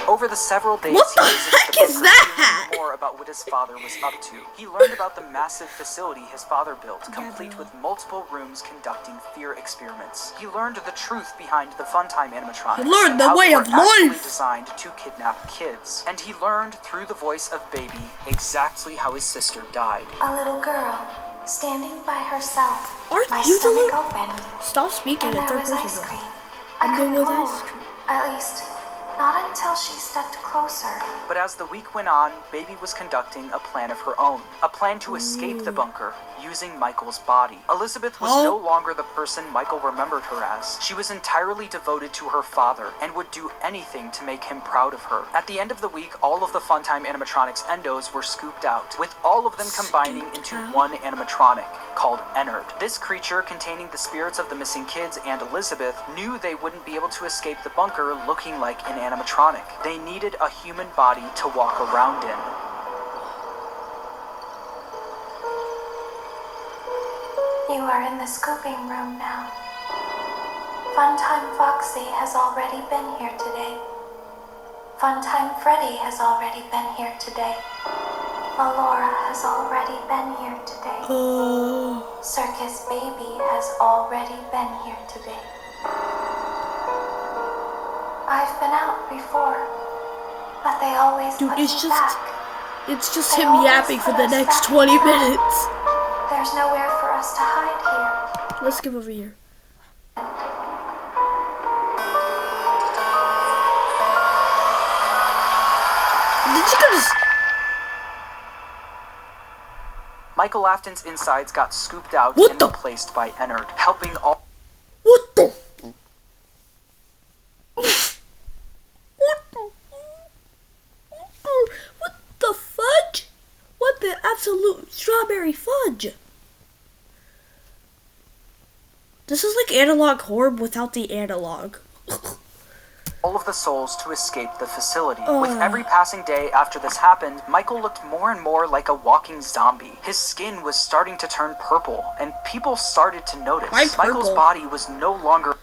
Over the several days, what the heck is that? More about what his father was up to. He learned about the massive facility his father built, complete with multiple rooms conducting fear experiments. He learned the truth behind the Funtime animatronics. He learned the way of life. Designed to kidnap kids, and he learned through the voice of Baby exactly how his sister died. A little girl standing by herself. Aren't My you stomach the opened. Stop speaking And in there third was ice person. cream. And I there couldn't was move. ice cream. At least, not until she stepped closer. But as the week went on, Baby was conducting a plan of her own. A plan to escape the bunker, using Michael's body. Elizabeth was no longer the person Michael remembered her as. She was entirely devoted to her father, and would do anything to make him proud of her. At the end of the week, all of the Funtime animatronics endos were scooped out, with all of them combining into one animatronic. called Ennard. This creature, containing the spirits of the missing kids and Elizabeth, knew they wouldn't be able to escape the bunker looking like an animatronic. They needed a human body to walk around in. You are in the scooping room now. Funtime Foxy has already been here today. Funtime Freddy has already been here today. Melora has already been here today. Circus Baby has already been here today. I've been out before, but they always put me back. It's just him yapping for the next 20 minutes. There's nowhere for us to hide here. Let's skip over here. Michael Afton's insides got scooped out and replaced by Ennard, helping all. What the? What the fudge? What the absolute strawberry fudge? This is like analog horror without the analog. All of the souls to escape the facility. With every passing day after this happened, Michael looked more and more like a walking zombie. His skin was starting to turn purple, and people started to notice. Michael's body was no longer...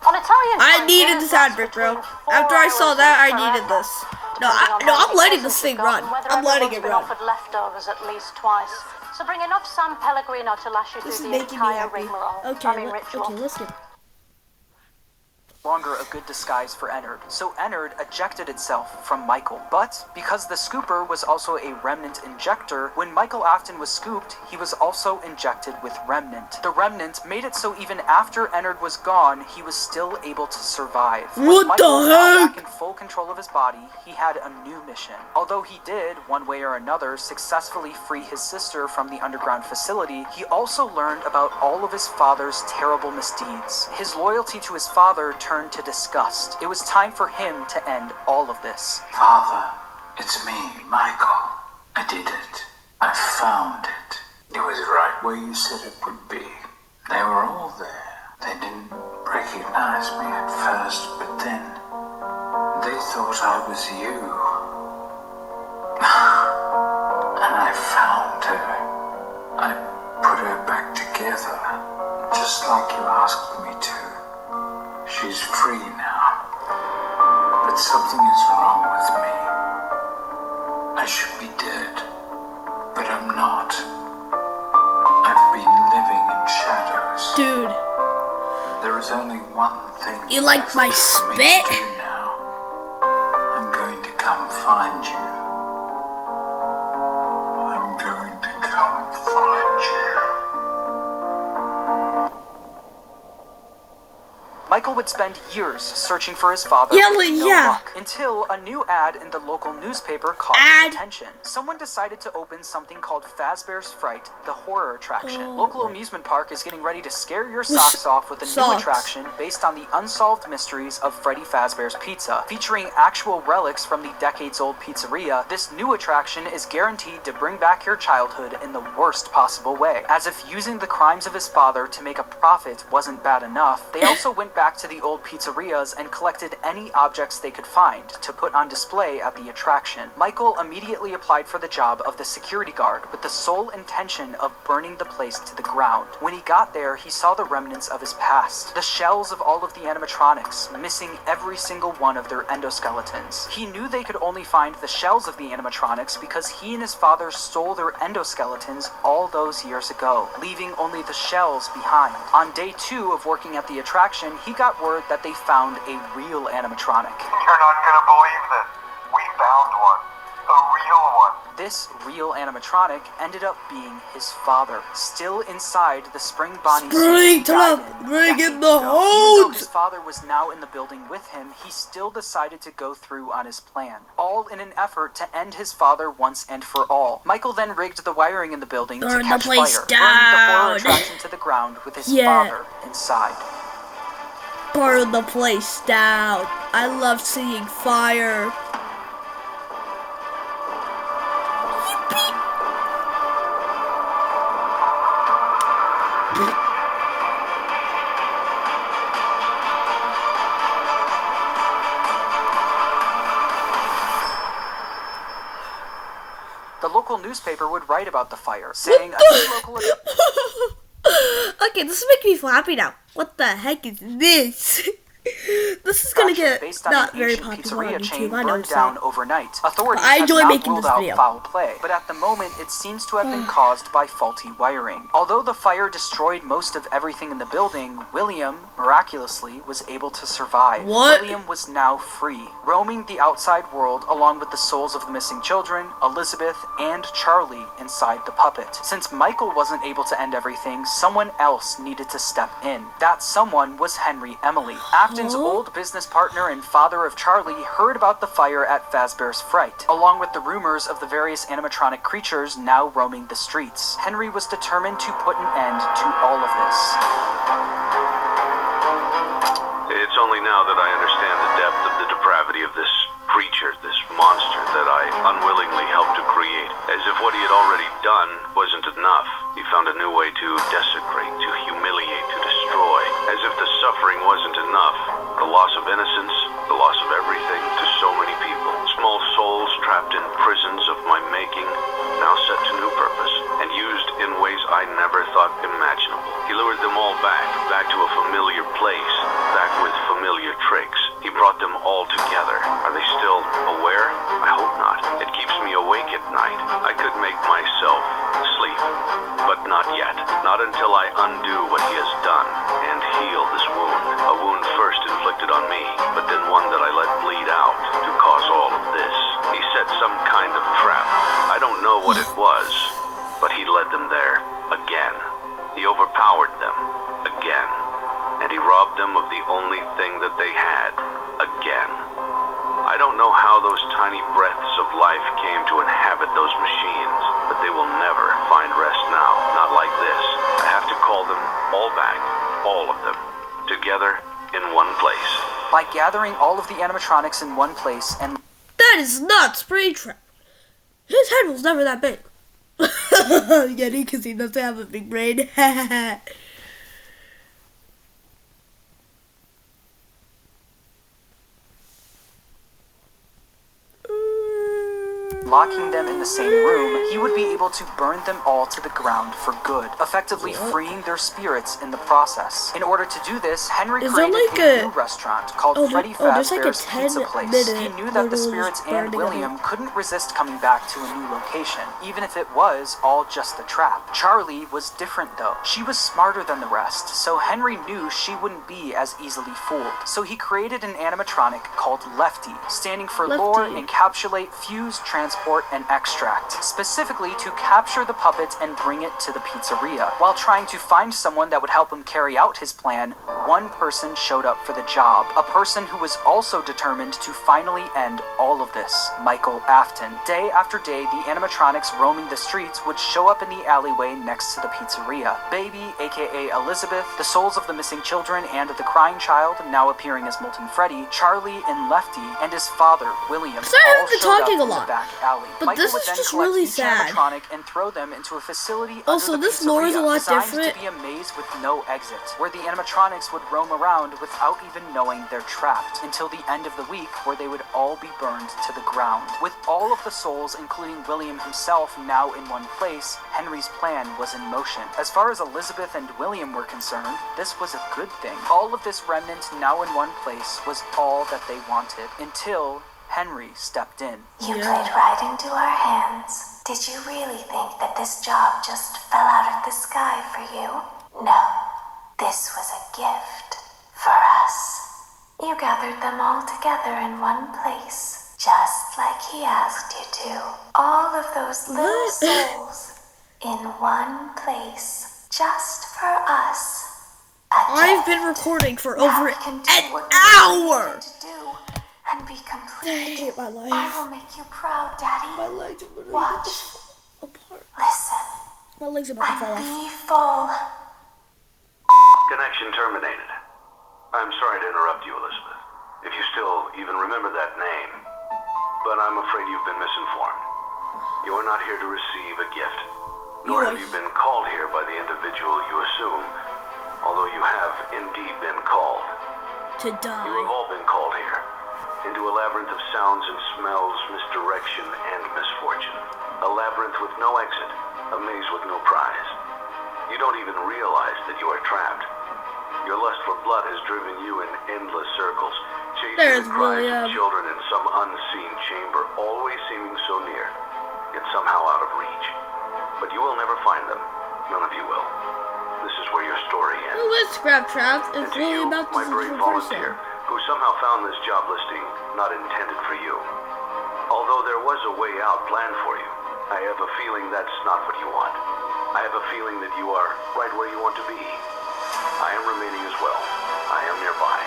I needed this advert, bro. After I saw that, I needed this. No, I'm letting this thing run. I'm letting it run. Leftovers at least twice. So bring enough San Pellegrino to last you through the entire rigmarole. Okay, let's get... longer a good disguise for Ennard, so Ennard ejected itself from Michael. But because the scooper was also a remnant injector, when Michael Afton was scooped, he was also injected with remnant. The remnant made it so even after Ennard was gone, he was still able to survive. With Michael now back in full control of his body, he had a new mission. Although he did, one way or another, successfully free his sister from the underground facility, he also learned about all of his father's terrible misdeeds. His loyalty to his father turned to disgust. It was time for him to end all of this. Father, it's me, Michael. I did it. I found it. It was right where you said it would be. They were all there. They didn't recognize me at first, but then they thought I was you. And I found her. I put her back together, just like you asked me to. She's free now, but something is wrong with me. I should be dead, but I'm not. I've been living in shadows. Dude. There is only one thing. You like my spit? Now. I'm going to come find you. I'm going to come find you. Michael would spend years searching for his father with no luck, until a new ad in the local newspaper caught his attention. Someone decided to open something called Fazbear's Fright, the horror attraction. Local amusement park is getting ready to scare your socks off with a new attraction based on the unsolved mysteries of Freddy Fazbear's Pizza. Featuring actual relics from the decades-old pizzeria, this new attraction is guaranteed to bring back your childhood in the worst possible way. As if using the crimes of his father to make a profit wasn't bad enough, they also went back to the old pizzerias and collected any objects they could find to put on display at the attraction. Michael immediately applied for the job of the security guard with the sole intention of burning the place to the ground. When he got there, he saw the remnants of his past. The shells of all of the animatronics, missing every single one of their endoskeletons. He knew they could only find the shells of the animatronics because he and his father stole their endoskeletons all those years ago, leaving only the shells behind. On day 2 of working at the attraction, he got word that they found a real animatronic. You're not gonna believe this. We found one. A real one. This real animatronic ended up being his father, still inside the Spring Bonnie suit. Bring in the Even though hose! his father was now in the building with him, he still decided to go through on his plan, all in an effort to end his father once and for all. Michael then rigged the wiring in the building to catch fire, burning the horror attraction to the ground with his father inside. Burn the place down. I love seeing fire. local newspaper would write about the fire, saying a new local... Okay, this is making me feel happy now. What the heck is this? This is gonna get not very popular on YouTube. I know down overnight. Authorities I enjoy have not making ruled this out video. foul play, but at the moment it seems to have been caused by faulty wiring. Although the fire destroyed most of everything in the building, William, miraculously, was able to survive. What? William was now free, roaming the outside world along with the souls of the missing children, Elizabeth, and Charlie inside the puppet. Since Michael wasn't able to end everything, someone else needed to step in. That someone was Henry Emily. Afton's old business partner and father of Charlie heard about the fire at Fazbear's Fright, along with the rumors of the various animatronic creatures now roaming the streets. Henry was determined to put an end to all of this. It's only now that I understand the depth of the depravity of this creature, this monster that I unwillingly helped to create. As if what he had already done wasn't enough, he found a new way to desecrate, to humiliate, to destroy. As if the suffering wasn't enough, the loss of innocence, the loss of everything to so many people. Small souls trapped in prisons of my making, now set to new purpose, and used in ways I never thought imaginable. He lured them all back to a familiar place, back with familiar tricks. He brought them all together. Are they still aware? I hope not. It keeps me awake at night. I could make myself sleep, but not yet. Not until I undo what he has done and heal this wound. A wound first inflicted on me, but then one that I let bleed out to cause all of this. He set some kind of trap. I don't know what it was, but he led them there again. He overpowered them again. And he robbed them of the only thing that they had again. I don't know how those tiny breaths of life came to inhabit those machines, but they will never find rest now. Not like this. I have to call them all back, all of them, together in one place. By gathering all of the animatronics in one place and... That is not Springtrap. His head was never that big. Yeah, because he doesn't have a big brain. locking them in the same room, he would be able to burn them all to the ground for good, effectively freeing their spirits in the process. In order to do this, Henry created a new restaurant called Freddy Fazbear's Pizza Place. He knew that the spirits and William couldn't resist coming back to a new location, even if it was all just a trap. Charlie was different though. She was smarter than the rest, so Henry knew she wouldn't be as easily fooled. So he created an animatronic called Lefty, standing for Lure, Encapsulate, Fuse, Transport, and Extract, specifically to capture the puppet and bring it to the pizzeria. While trying to find someone that would help him carry out his plan, one person showed up for the job, a person who was also determined to finally end all of this, Michael Afton. Day after day, the animatronics roaming the streets would show up in the alleyway next to the pizzeria. Baby, aka Elizabeth, the souls of the missing children and the crying child, now appearing as Molten Freddy, Charlie and Lefty, and his father, William, all showed up in the back alley. But Michael this would is then just collect really each sad. animatronic and throw them into a facility Also, under the this lore is a lot designed different. to be a maze with no exit, where the animatronics would roam around without even knowing they're trapped, until the end of the week, where they would all be burned to the ground. With all of the souls, including William himself, now in one place, Henry's plan was in motion. As far as Elizabeth and William were concerned, this was a good thing. All of this remnant now in one place was all that they wanted, until Henry stepped in. You played right into our hands. Did you really think that this job just fell out of the sky for you? No, this was a gift for us. You gathered them all together in one place, just like he asked you to. All of those little souls in one place, just for us. I've been recording for over an hour! And be complete. I hate my life. I will make you proud, Daddy. My legs are literally Watch. apart. Listen. My legs are about to fall off. Be full. Connection terminated. I'm sorry to interrupt you, Elizabeth, if you still even remember that name, but I'm afraid you've been misinformed. You are not here to receive a gift, nor have you been called here by the individual you assume, although you have indeed been called. To die. You have all been called here, into a labyrinth of sounds and smells, misdirection, and misfortune. A A labyrinth with no exit, a maze with no prize. You don't even realize that you are trapped. Your lust for blood has driven you in endless circles, chasing the cries of children in some unseen chamber, always seeming so near, yet somehow out of reach. But you will never find them. None of you will. This is where your story ends. Well, let's grab traps. It's And to really you, about my this brave volunteer, who somehow found this job listing not intended for you. Although there was a way out planned for you, I have a feeling that's not what you want. I have a feeling that you are right where you want to be. I am remaining as well. I am nearby.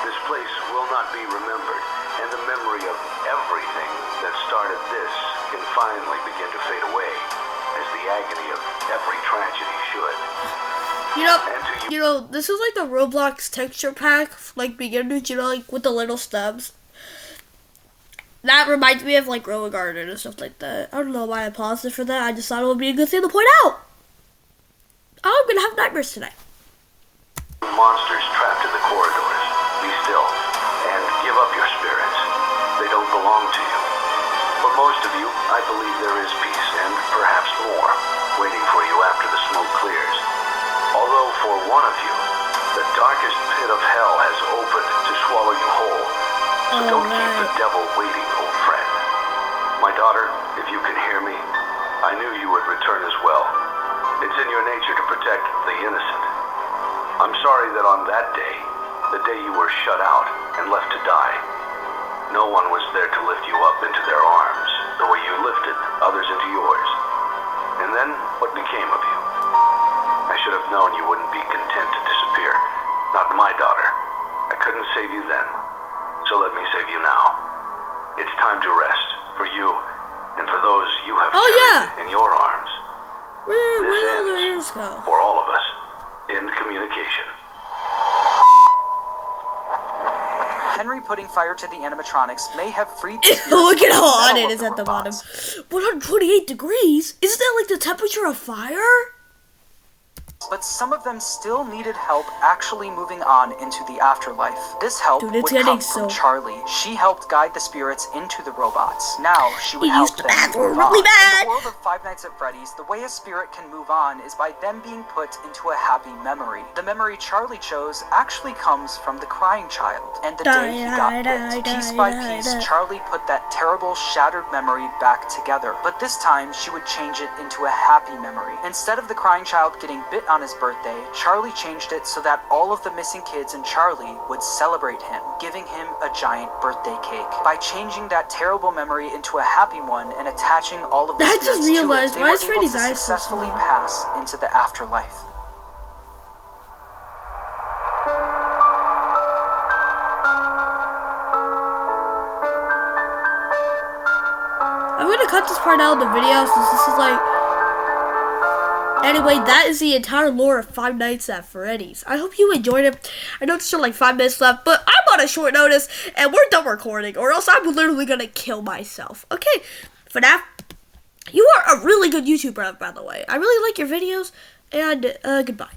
This place will not be remembered, and the memory of everything that started this can finally begin to fade away, as the agony of every tragedy should. You know, this is like the Roblox texture pack, like beginners, you know, like with the little stubs. That reminds me of like Grow a Garden and stuff like that. I don't know why I paused it for that. I just thought it would be a good thing to point out. I'm gonna have nightmares tonight. Monsters trapped in the corridors. Be still and give up your spirits. They don't belong to you. For most of you, I believe there is peace and perhaps more waiting for you after the smoke clears. Although for one of you, the darkest pit of hell has opened to swallow you whole. So don't keep the devil waiting, old friend. My daughter, if you can hear me, I knew you would return as well. It's in your nature to protect the innocent. I'm sorry that on that day, the day you were shut out and left to die, no one was there to lift you up into their arms the way you lifted others into yours. And then, what became of you? I should have known you wouldn't be content to disappear. Not my daughter. I couldn't save you then, so let me save you now. It's time to rest, for you, and for those you have carried in your arms. Where did all the ears go? For all of us. End communication. Henry putting fire to the animatronics may have freed Look at how hot it is at the bottom. 128 degrees? Isn't that like the temperature of fire? But some of them still needed help actually moving on into the afterlife. This help would come from Charlie. She helped guide the spirits into the robots. Now she would help them move on. In the world of Five Nights at Freddy's, the way a spirit can move on is by them being put into a happy memory. The memory Charlie chose actually comes from the crying child. And the day he got bit, piece by piece, Charlie put that terrible, shattered memory back together. But this time, she would change it into a happy memory. Instead of the crying child getting bit on his birthday, Charlie changed it so that all of the missing kids and Charlie would celebrate him, giving him a giant birthday cake. By changing that terrible memory into a happy one and attaching all of the spirits to it, they were able to successfully pass into the afterlife. I'm gonna cut this part out of the video since this is like... Anyway, that is the entire lore of Five Nights at Freddy's. I hope you enjoyed it. I know there's still like 5 minutes left, but I'm on a short notice, and we're done recording, or else I'm literally gonna kill myself. Okay, FNAF, you are a really good YouTuber, by the way. I really like your videos, and goodbye.